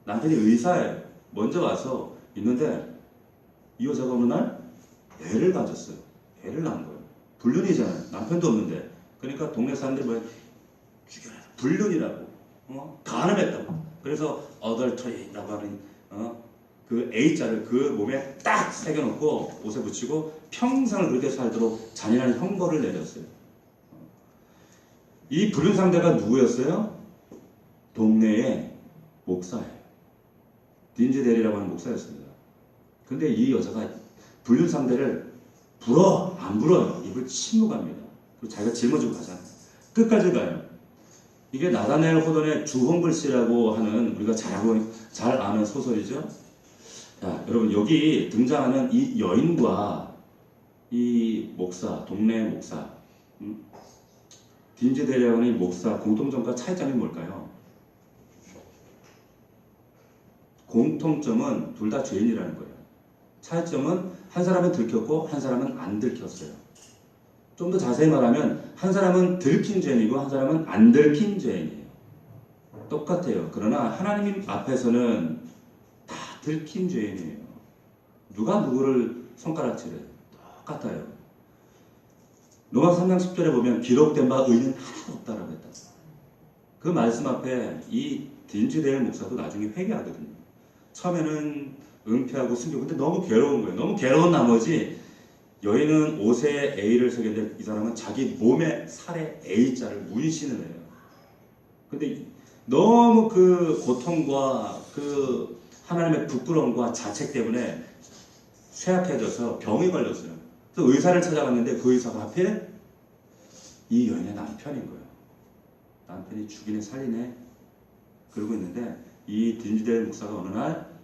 남편이 의사예요. 먼저 와서 있는데 이 여자가 어느 날 애를 가졌어요. 애를 낳은 거예요. 불륜이잖아요. 남편도 없는데. 그러니까 동네 사람들이 뭐야, 죽여라, 불륜이라고, 간음했다고. 그래서 어덜터리라고 하는 그 A자를 그 몸에 딱 새겨놓고 옷에 붙이고 평생을 그렇게 살도록 잔인한 형벌을 내렸어요. 이 불륜 상대가 누구였어요? 동네의 목사예요. 딘지 대리라고 하는 목사였습니다. 근데 이 여자가 불륜 상대를 불어 안 불어요. 입을 침묵합니다. 그리고 자기가 짊어지고 가잖아요. 끝까지 가요. 이게 나다넬 호돈의 주홍글씨라고 하는, 우리가 잘 아는 소설이죠. 자, 여러분 여기 등장하는 이 여인과 이 목사, 동네 목사, 딘지 대리라고 하는 목사 공통점과 차이점이 뭘까요? 공통점은 둘 다 죄인이라는 거예요. 차이점은 한 사람은 들켰고 한 사람은 안 들켰어요. 좀 더 자세히 말하면 한 사람은 들킨 죄인이고 한 사람은 안 들킨 죄인이에요. 똑같아요. 그러나 하나님 앞에서는 다 들킨 죄인이에요. 누가 누구를 손가락질해요? 똑같아요. 로마서 3장 10절에 보면 기록된 바 의는 하나도 없다라고 했다. 그 말씀 앞에 이 딘지데일 목사도 나중에 회개하거든요. 처음에는 은폐하고 숨기고, 근데 너무 괴로운 거예요. 너무 괴로운 나머지 여인은 옷에 A를 새겼는데 이 사람은 자기 몸에 살에 A자를 문신을 해요. 근데 너무 그 고통과 그 하나님의 부끄러움과 자책 때문에 쇠약해져서 병이 걸렸어요. 그래서 의사를 찾아갔는데 그 의사가 하필 이 여인의 남편인 거예요. 남편이 죽이네 살리네 그러고 있는데, 이 딘지데일 목사가 어느 날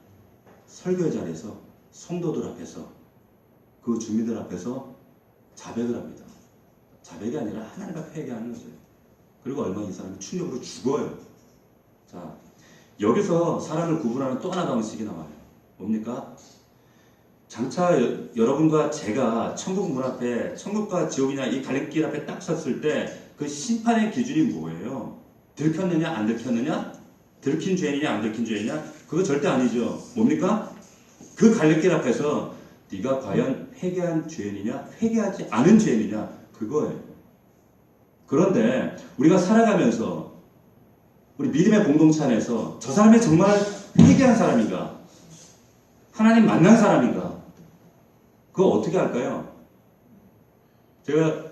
설교의 자리에서 성도들 앞에서, 그 주민들 앞에서 자백을 합니다. 자백이 아니라 하나님 앞에 회개하는 거죠. 그리고 얼마 이 사람이 충격으로 죽어요. 자, 여기서 사람을 구분하는 또 하나 방식이 나와요. 뭡니까? 장차 여러분과 제가 천국 문 앞에, 천국과 지옥이냐 이 갈림길 앞에 딱 섰을 때 그 심판의 기준이 뭐예요? 들켰느냐 안 들켰느냐? 들킨 죄인이냐 안 들킨 죄인이냐? 그거 절대 아니죠. 뭡니까? 그 갈림길 앞에서 네가 과연 회개한 죄인이냐 회개하지 않은 죄인이냐, 그거예요. 그런데 우리가 살아가면서 우리 믿음의 공동체 안에서 저 사람이 정말 회개한 사람인가? 하나님 만난 사람인가? 그거 어떻게 할까요? 제가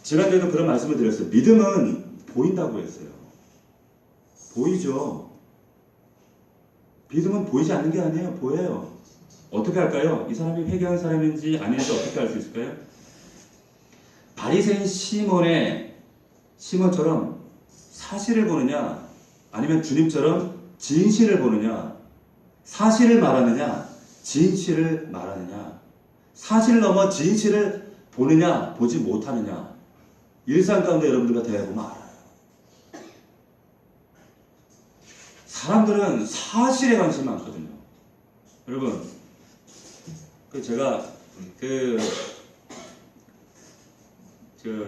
지난주에도 그런 말씀을 드렸어요. 믿음은 보인다고 했어요. 보이죠. 믿음은 보이지 않는 게 아니에요. 보여요. 어떻게 할까요? 이 사람이 회개한 사람인지 아닌지 어떻게 알 수 있을까요? 바리새인 시몬처럼 사실을 보느냐, 아니면 주님처럼 진실을 보느냐, 사실을 말하느냐, 진실을 말하느냐, 사실 넘어 진실을 보느냐, 보지 못하느냐. 일상 가운데 여러분들과 대화해보면 알아요. 사람들은 사실에 관심이 많거든요. 여러분, 제가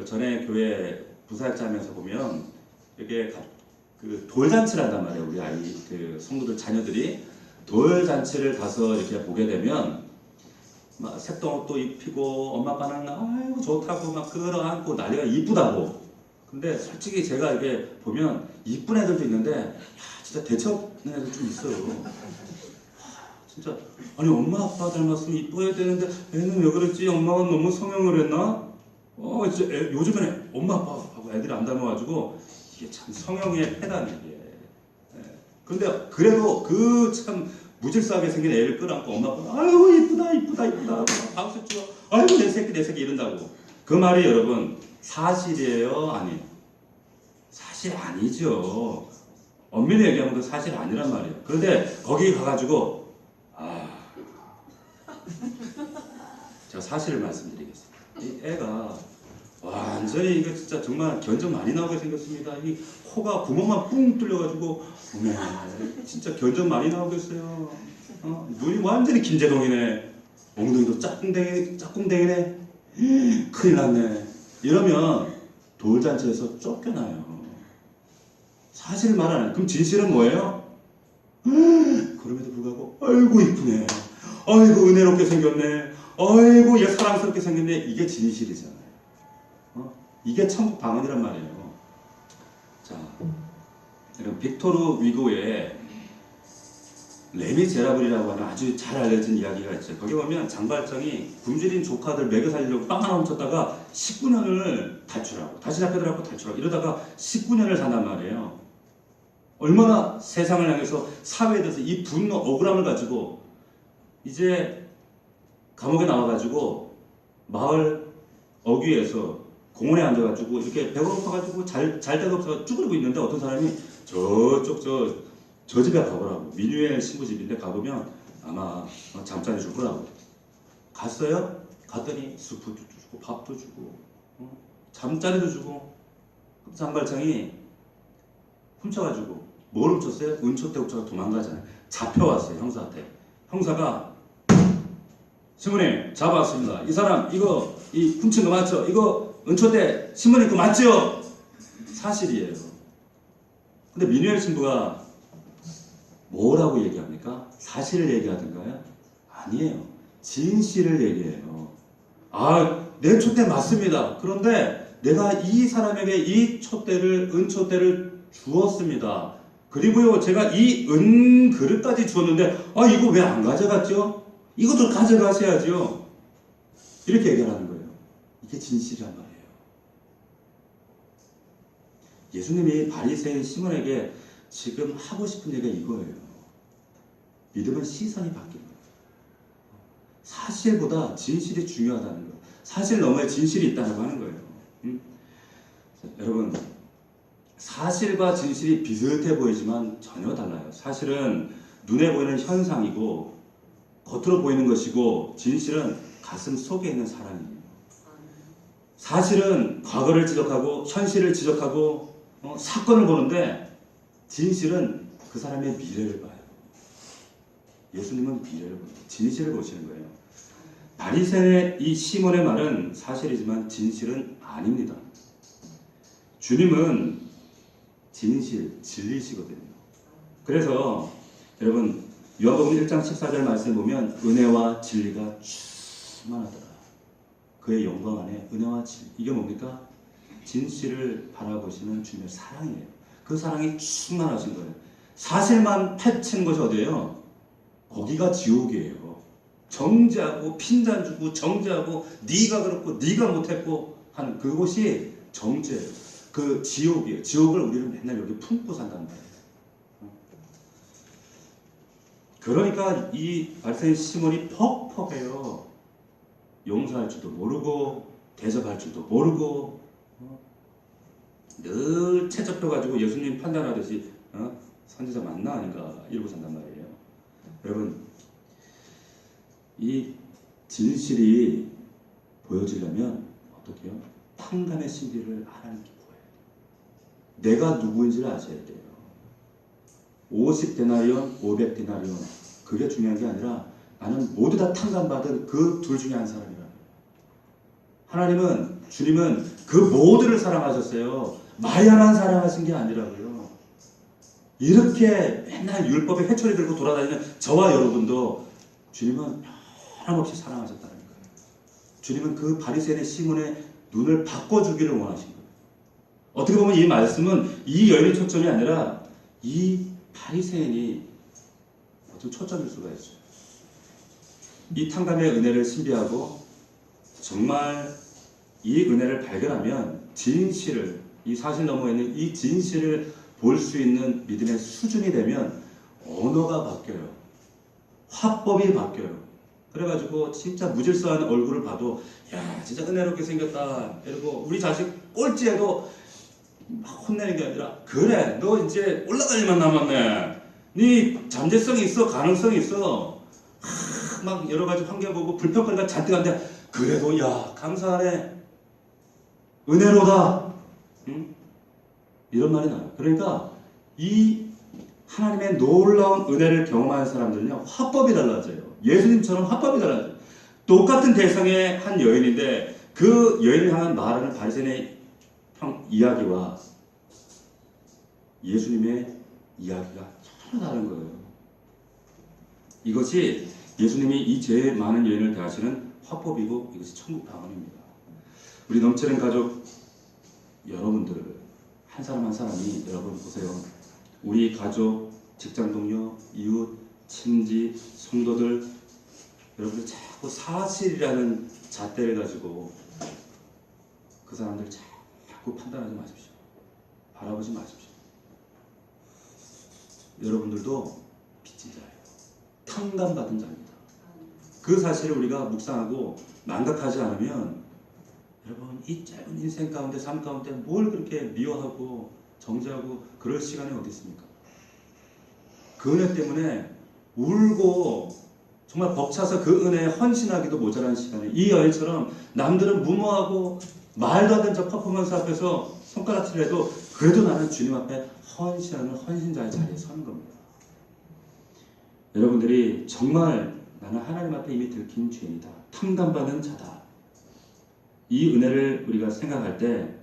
전에 교회 부사역자하면서 보면 이렇게 돌잔치를 한단 말이에요. 우리 아이 성도들 자녀들이 돌잔치를 가서 이렇게 보게 되면 막 색동옷도 입히고 엄마 아빠는 아이고 좋다고 막 끌어안고 난리가 이쁘다고. 근데 솔직히 제가 이렇게 보면 이쁜 애들도 있는데 야 진짜 대체 없는 애들 좀 있어요. 진짜 아니 엄마 아빠 닮았으면 이뻐야 되는데 애는 왜 그랬지? 엄마가 너무 성형을 했나? 진짜 요즘에는 엄마 아빠하고 애들이 안 닮아가지고 이게 참 성형의 패단 이게. 근데 그래도 그 참 무질서하게 생긴 애를 끌어안고 엄마 아빠 아이고 이쁘다 박수 치고 아이고 내 새끼 이런다고. 그 말이 여러분 사실이에요? 아니에요? 사실 아니죠. 엄밀히 얘기하면 그 사실 아니란 말이에요. 그런데 거기 가가지고 제가 사실을 말씀드리겠습니다. 이 애가 완전히 이거 진짜 정말 견적 많이 나오게 생겼습니다. 이 코가 구멍만 뿡 뚫려가지고 진짜 견적 많이 나오겠어요. 눈이 완전히 김재동이네. 엉덩이도 짝꿍댕이네. 큰일 났네. 이러면 돌잔치에서 쫓겨나요. 사실을 말 안 해요. 그럼 진실은 뭐예요? 그럼에도 불구하고 아이고 이쁘네. 아이고 은혜롭게 생겼네. 아이고 얘 사랑스럽게 생겼네. 이게 진실이잖아요. 이게 천국 방언이란 말이에요. 자, 여러분 빅토르 위고의 레미제라블이라고 하는 아주 잘 알려진 이야기가 있어요. 거기 보면 장발장이 굶주린 조카들 먹여 살리려고 빵 하나 훔쳤다가 19년을 탈출하고 다시 잡혀들어가고 탈출하고 이러다가 19년을 산단 말이에요. 얼마나 세상을 향해서 사회에 대해서 이 분노, 억울함을 가지고 이제 감옥에 나와가지고 마을 어귀에서 공원에 앉아가지고 이렇게 배가 고파가지고 잘 데가 없어서 쭈그리고 있는데 어떤 사람이 저쪽 저 집에 가보라고. 민유엘 신부 집인데 가보면 아마 잠자리 줄 거라고. 갔어요? 갔더니 수프도 주고 밥도 주고 잠자리도 주고. 장발장이 훔쳐가지고 뭘 훔쳤어요? 은초대 훔쳐서 도망가잖아요. 잡혀왔어요 형사한테. 형사가 신부님 잡아왔습니다. 이 사람 이 훔친 거 맞죠? 이거 은초대 신부님 거 맞죠? 사실이에요. 근데 민유엘 신부가 뭐라고 얘기합니까? 사실을 얘기하던가요? 아니에요. 진실을 얘기해요. 내 촛대 맞습니다. 그런데 내가 이 사람에게 이 은촛대를 주었습니다. 그리고요, 제가 이 그릇까지 주었는데, 이거 왜 안 가져갔죠? 이것도 가져가셔야죠. 이렇게 얘기하는 거예요. 이게 진실이란 말이에요. 예수님이 바리새인 시몬에게 지금 하고 싶은 얘기가 이거예요. 믿음은 시선이 바뀌는 거예요. 사실보다 진실이 중요하다는 거예요. 사실 너머에 진실이 있다고 하는 거예요. 자, 여러분, 사실과 진실이 비슷해 보이지만 전혀 달라요. 사실은 눈에 보이는 현상이고 겉으로 보이는 것이고 진실은 가슴 속에 있는 사랑이에요. 사실은 과거를 지적하고 현실을 지적하고 사건을 보는데 진실은 그 사람의 미래를 봐요. 예수님은 미래를 보고 진실을 보시는 거예요. 바리새인의 이 시몬의 말은 사실이지만 진실은 아닙니다. 주님은 진리시거든요. 그래서 여러분 요한복음 1장 14절 말씀 보면 은혜와 진리가 충만하더라. 그의 영광 안에 은혜와 진리. 이게 뭡니까? 진실을 바라보시는 주님의 사랑이에요. 그 사랑이 충만하신 거예요. 사실만 파헤치는 것이 어디예요? 거기가 지옥이에요. 정죄하고 핀잔 주고 정죄하고 네가 그렇고 네가 못했고 하는 그곳이 정죄예요. 그 지옥이에요. 지옥을 우리는 맨날 여기 품고 산단 말이에요. 그러니까 이 바리새인 시몬이 퍽퍽해요. 용서할 줄도 모르고 대접할 줄도 모르고 늘 채찍표 가지고 예수님 판단하듯이 선지자 맞나 아닌가 이러고 산단 말이에요. 여러분, 이 진실이 보여지려면 어떻게 해요? 탕감의 신비를 하나님께 구해야 돼요. 내가 누구인지를 아셔야 돼요. 50데나리온, 500데나리온 그게 중요한 게 아니라 나는 모두 다 탕감받은 그 둘 중에 한 사람이라. 하나님은, 주님은 그 모두를 사랑하셨어요. 마야만 사랑하신 게 아니라고요. 이렇게 맨날 율법의 회초리 들고 돌아다니는 저와 여러분도 주님은 변함없이 사랑하셨다는 거예요. 주님은 그 바리새인의 시몬의 눈을 바꿔주기를 원하신 거예요. 어떻게 보면 이 말씀은 이 여인의 초점이 아니라 이 바리새인이 어떤 초점일 수가 있어요. 이 탕감의 은혜를 신비하고 정말 이 은혜를 발견하면 진실을, 이 사실 너머에 있는 이 진실을 볼 수 있는 믿음의 수준이 되면 언어가 바뀌어요. 화법이 바뀌어요. 그래가지고 진짜 무질서한 얼굴을 봐도 야 진짜 은혜롭게 생겼다 이러고 우리 자식 꼴찌해도 막 혼내는 게 아니라 그래 너 이제 올라갈 일만 남았네. 네 잠재성이 있어. 가능성이 있어. 막 여러 가지 환경 보고 불평거리가 잔뜩 한데 그래도 야 감사하네. 은혜로다. 응? 이런 말이 나와요. 그러니까 이 하나님의 놀라운 은혜를 경험하는 사람들은요 화법이 달라져요. 예수님처럼 화법이 달라져요. 똑같은 대상의 한 여인인데 그 여인을 향한 말하는 바리새인의 이야기와 예수님의 이야기가 전혀 다른 거예요. 이것이 예수님이 이 죄 많은 여인을 대하시는 화법이고 이것이 천국 방언입니다. 우리 넘치는 가족 여러분들 한 사람 한 사람이 여러분 보세요. 우리 가족, 직장 동료, 이웃, 친지, 성도들 여러분들 자꾸 사실이라는 잣대를 가지고 그 사람들 자꾸 판단하지 마십시오. 바라보지 마십시오. 여러분들도 빚진 자예요. 탕감받은 자입니다. 그 사실을 우리가 묵상하고 망각하지 않으면 여러분 이 짧은 인생 가운데 삶 가운데 뭘 그렇게 미워하고 정죄하고 그럴 시간이 어디 있습니까? 그 은혜 때문에 울고 정말 벅차서 그 은혜에 헌신하기도 모자란 시간에 이 여인처럼 남들은 무모하고 말도 안 되는 저 퍼포먼스 앞에서 손가락질을 해도 그래도 나는 주님 앞에 헌신하는 헌신자의 자리에 서는 겁니다. 여러분들이 정말 나는 하나님 앞에 이미 들킨 죄인이다. 탕감받은 자다. 이 은혜를 우리가 생각할 때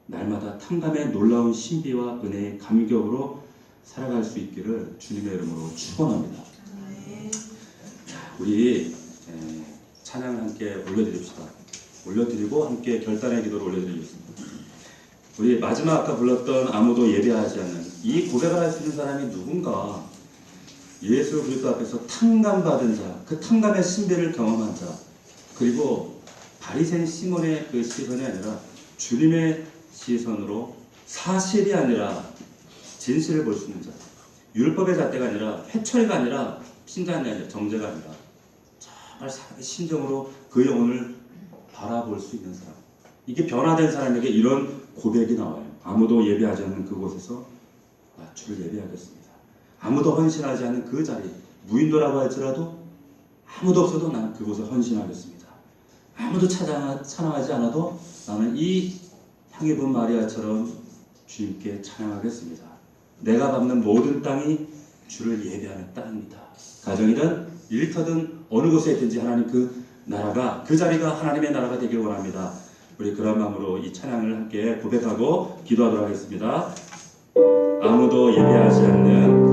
날마다 탕감의 놀라운 신비와 은혜의 감격으로 살아갈 수 있기를 주님의 이름으로 축원합니다. 우리 찬양을 함께 올려드립시다. 올려드리고 함께 결단의 기도를 올려드리겠습니다. 우리 마지막 아까 불렀던 아무도 예배하지 않는 이 고백을 할 수 있는 사람이 누군가? 예수 그리스도 앞에서 탕감받은 자, 그 탕감의 신비를 경험한 자, 그리고 바리새인 시몬의 그 시선이 아니라 주님의 시선으로 사실이 아니라 진실을 볼 수 있는 자, 율법의 잣대가 아니라 회초리가 아니라 핀잔이 아니라 정죄가 아니라 정말 사람의 심정으로 그 영혼을 바라볼 수 있는 사람. 이게 변화된 사람에게 이런 고백이 나와요. 아무도 예배하지 않는 그곳에서 주를 예배하겠습니다. 아무도 헌신하지 않는 그 자리, 무인도라고 할지라도 아무도 없어도 나는 그곳에 헌신하겠습니다. 아무도 찬양하지 않아도 나는 이 향기 부은 마리아처럼 주님께 찬양하겠습니다. 내가 밟는 모든 땅이 주를 예배하는 땅입니다. 가정이든 일터든 어느 곳에 있든지 하나님 그 나라가, 그 자리가 하나님의 나라가 되길 원합니다. 우리 그런 마음으로 이 찬양을 함께 고백하고 기도하도록 하겠습니다. 아무도 예배하지 않는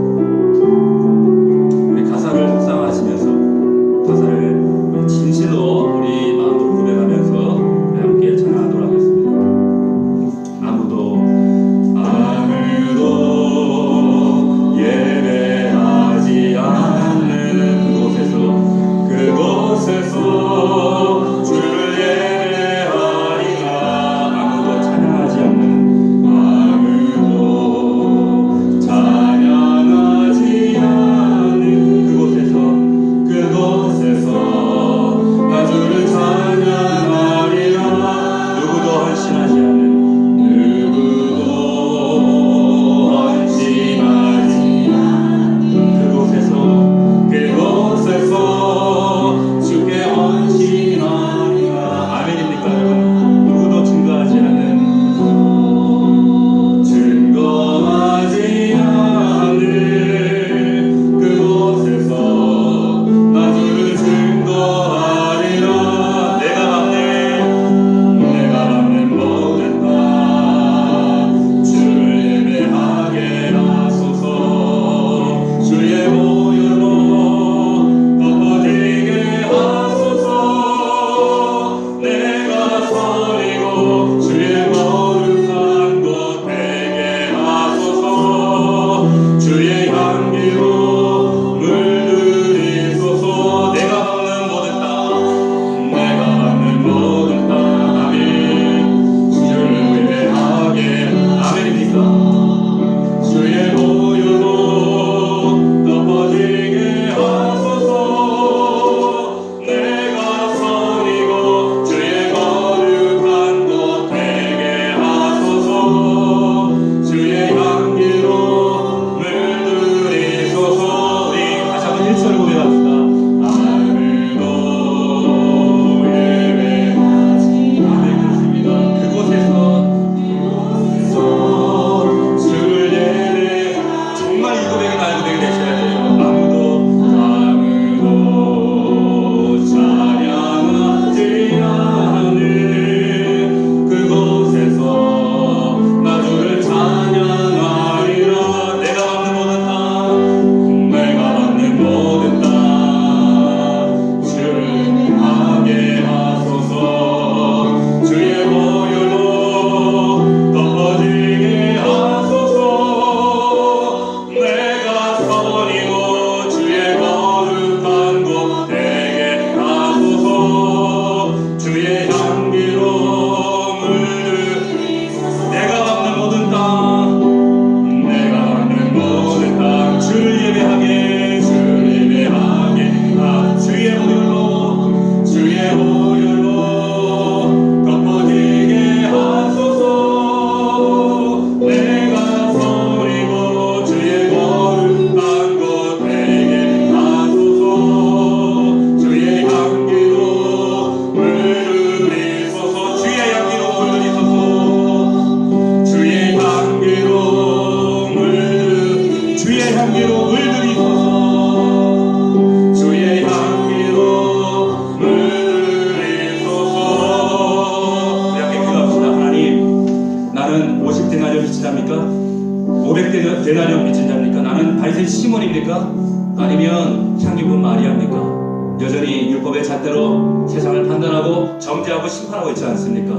우리 가사를 묵상하시면서 가사를 우리 진실로 우리 마음으로 고백하면서 함께 찬양하도록 하겠습니다. 500데나리온 빚진 자입니까? 나는 바리새인 시몬입니까? 아니면 향기분 마리아입니까? 여전히 율법의 잣대로 세상을 판단하고 정죄하고 심판하고 있지 않습니까?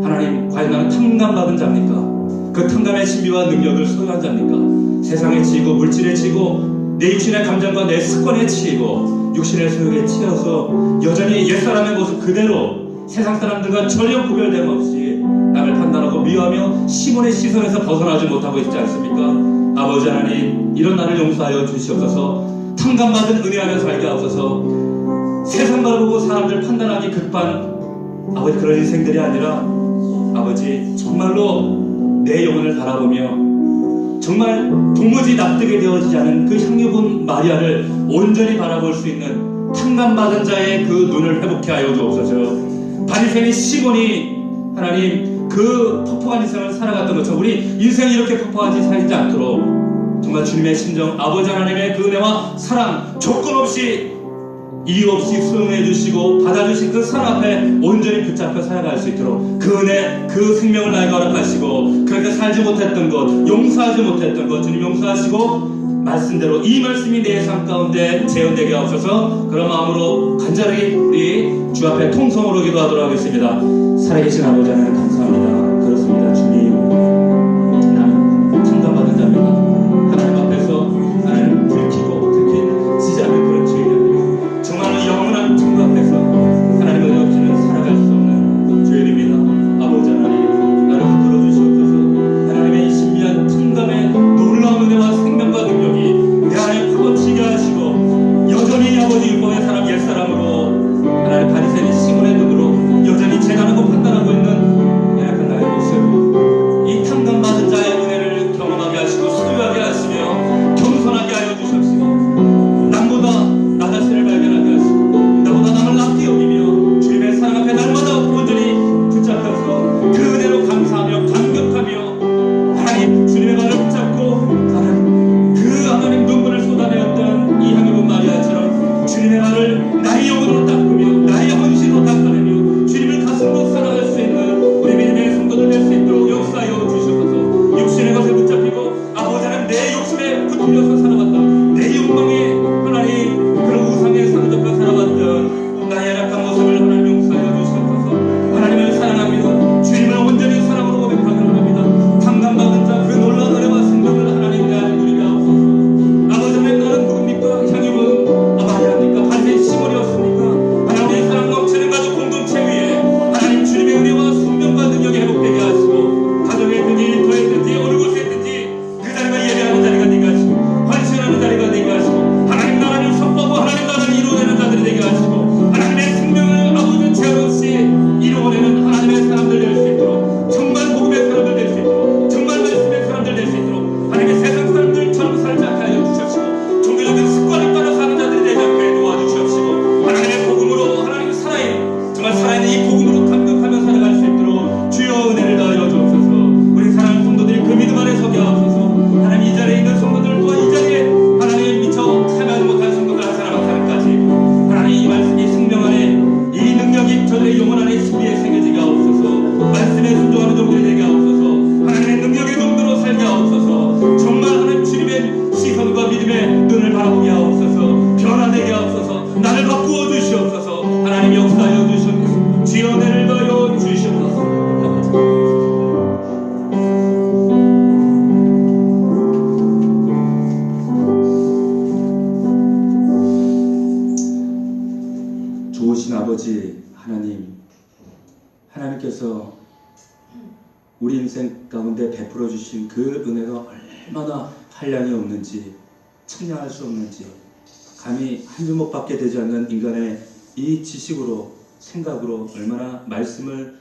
하나님, 과연 나는 탕감받은 자입니까? 그 탕감의 신비와 능력을 소유한 자입니까? 세상에 치이고 물질에 치이고 내 육신의 감정과 내 습관에 치이고 육신의 소욕에 치여서 여전히 옛사람의 모습 그대로 세상 사람들과 전혀 구별됨 없이 남을 판단하고 미워하며 시몬의 시선에서 벗어나지 못하고 있지 않습니까? 아버지 하나님, 이런 나를 용서하여 주시옵소서. 탕감받은 은혜 안에 살게 하옵소서. 세상 바라보고 사람들 판단하기 급한 아버지, 그런 인생들이 아니라 아버지, 정말로 내 영혼을 바라보며 정말 도무지 납득이 되어지지 않은 그 향유분 마리아를 온전히 바라볼 수 있는 탕감받은 자의 그 눈을 회복케 하여 주옵소서. 바리새인 시몬이 하나님 그 퍽퍽한 인생을 살아갔던 것처럼 우리 인생이 이렇게 퍽퍽하지 살지 않도록 정말 주님의 심정, 아버지 하나님의 그 은혜와 사랑 조건 없이 이유 없이 수용해 주시고 받아주신 그 사랑 앞에 온전히 붙잡혀 살아갈 수 있도록 그 은혜, 그 생명을 나에게 허락하시고 그렇게 살지 못했던 것, 용서하지 못했던 것 주님 용서하시고 말씀대로 이 말씀이 내 삶 가운데 재현되게 하옵소서. 그런 마음으로 간절히 우리 주 앞에 통성으로 기도하도록 하겠습니다. 살아계신 아버지 하나님 감사합니다. 그렇습니다. 주님, 나는 탕감받은 자입니다. 하나님 앞에서 하나님 들키고 들키지 않는 그런 죄인입니다. 정말 영원한 천국 앞에서 하나님 은혜 없이는 살아갈 수 없는 죄인입니다. 아버지 하나님, 나를 붙들어 주시옵소서. 하나님의 이 신비한 탕감의 놀라운 은혜와 생명과 능력이 내 안에 파고치게 하시고 여전히 아버지 율법의 사람 옛사람으로 하나님 바리새인 시몬의 눈으로 여전히 재단하고 판단하고 있는 연약한 나의 모습, 이 탕감받은 자의 은혜를 경험하게 하시고 소유하게 하시며 겸손하게 하여 주시옵시고 남보다 나 자신을 발견하게 하시고 나보다 남을 낮게 여기며 주님의 사랑 앞에 날마다 온전히 붙잡혀서 그 은혜로 감사하며 감격하며 하나님 주님의 발을 붙잡고 하나님 그 하나님 눈물을 쏟아내었던 이 향유분 마리아처럼 주님의 발을 나의 영혼으로 닦으며 나의 헌신으로 닦아내며 주님을 가슴으로 사랑할 수 있는 우리 믿음의 성도들 될 수 있도록 역사하여 주시옵소서. 육신의 것에 붙잡히고 아버지 하나님 내 욕심에 붙들려서 살아왔던 내 욕망에 하나님 그런 우상에 사로잡혀 살아왔던 나의 약한 모습을 하나님 용서하여 주시옵소서. 하나님을 사랑합니다. 주님을 온전히 사랑으로 고백하기를 합니다. 탕감받은 자 그 놀라운 은혜와 생명을 하나님 내 안에 누리게 하옵소서. 아버지 하나님, 나는 누굽니까? 향유분 마리아입니까? 바리새인 시몬이었습니까? 하나님의 사랑 넘치는 가족 공동체 위에 하나님 주님의 은혜와 생명과 능력이 회복되게 하시고 가정에 있든지 일터에 있든지 어느 곳에 있든지 그 자리가 예배하는 자리가 되게 하시고 환신하는 자리가 되게 하시고 하나님 나라를 선포하고 하나님 나라를 이루어내는 자들이 되게 하시고 하나님의 생명을 아무도 제한 없이 이루어내는 하나님의 사람들 될 수 있도록 정말 복음의 사람들 될 수 있도록 정말 말씀의 사람들 될 수 있도록 하나님의 세상 사람들처럼 살지 않게 하여 주시옵시고 종교적인 습관을 따라 사는 자들이 되지 않게 도와주시옵시고 하나님의 복음으로 하나님 살아있는 정말 살아있는 이 복음으로 감격하며 살아갈 수 있도록 주여 은혜를 더하여 주옵소서. 우리 사랑하는 성도들이 그 믿음 안에 서게 하옵소서. 하나님 이 자리에 있는 성도들 또한 이 자리에 하나님 미처 참여하지 못한 성도들 한 사람 한 사람까지 하나님 이 말씀이 생명 안에 이 능력이 저들의 영혼 안에 신비에 새겨지게 하옵소서. 말씀에 순종하는 종들이 되게 하옵소서. 하나님의 능력의 종도로 살게 하옵소서. 정말 하나님 주님의 시선과 믿음의 눈을 바라보게 하옵소서. 변화되게 하옵소서. 나를 바꾸어 주시옵소서. 하나님 역사하여 주시옵소서. 주여 은혜를 더하여 주시옵소서. 좋으신 아버지 하나님, 하나님께서 우리 인생 가운데 베풀어 주신 그 은혜가 얼마나 한량이 없는지 측량할 수 없는지 감히 한 주먹밖에 되지 않는 인간의 이 지식으로 생각으로 얼마나 말씀을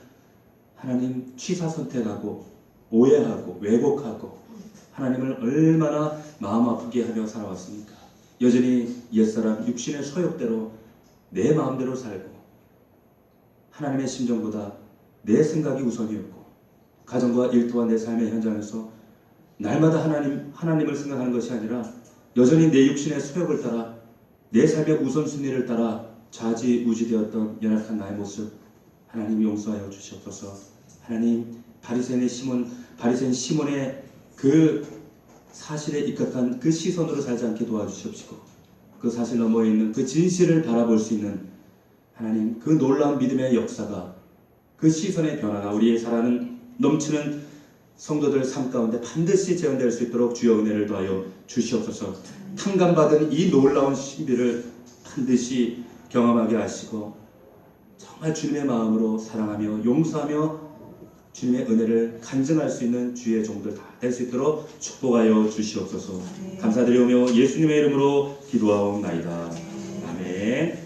하나님 취사선택하고 오해하고 왜곡하고 하나님을 얼마나 마음 아프게 하며 살아왔습니까? 여전히 옛사람 육신의 소욕대로 내 마음대로 살고 하나님의 심정보다 내 생각이 우선이었고 가정과 일터와 내 삶의 현장에서 날마다 하나님을 생각하는 것이 아니라 여전히 내 육신의 소욕을 따라 내 삶의 우선순위를 따라 좌지우지되었던 연약한 나의 모습 하나님 용서하여 주시옵소서. 하나님 바리새인 시몬의 그 사실에 입각한 그 시선으로 살지 않게 도와주시옵시고, 그 사실 너머에 있는 그 진실을 바라볼 수 있는 하나님, 그 놀라운 믿음의 역사가, 그 시선의 변화가 우리의 살아가는 넘치는 성도들 삶 가운데 반드시 재현될 수 있도록 주여 은혜를 더하여 주시옵소서. 탕감받은 이 놀라운 신비를 반드시 경험하게 하시고, 정말 주님의 마음으로 사랑하며 용서하며 주님의 은혜를 간증할 수 있는 주의 종들 다 될 수 있도록 축복하여 주시옵소서. 감사드리오며 예수님의 이름으로 기도하옵나이다. 아멘.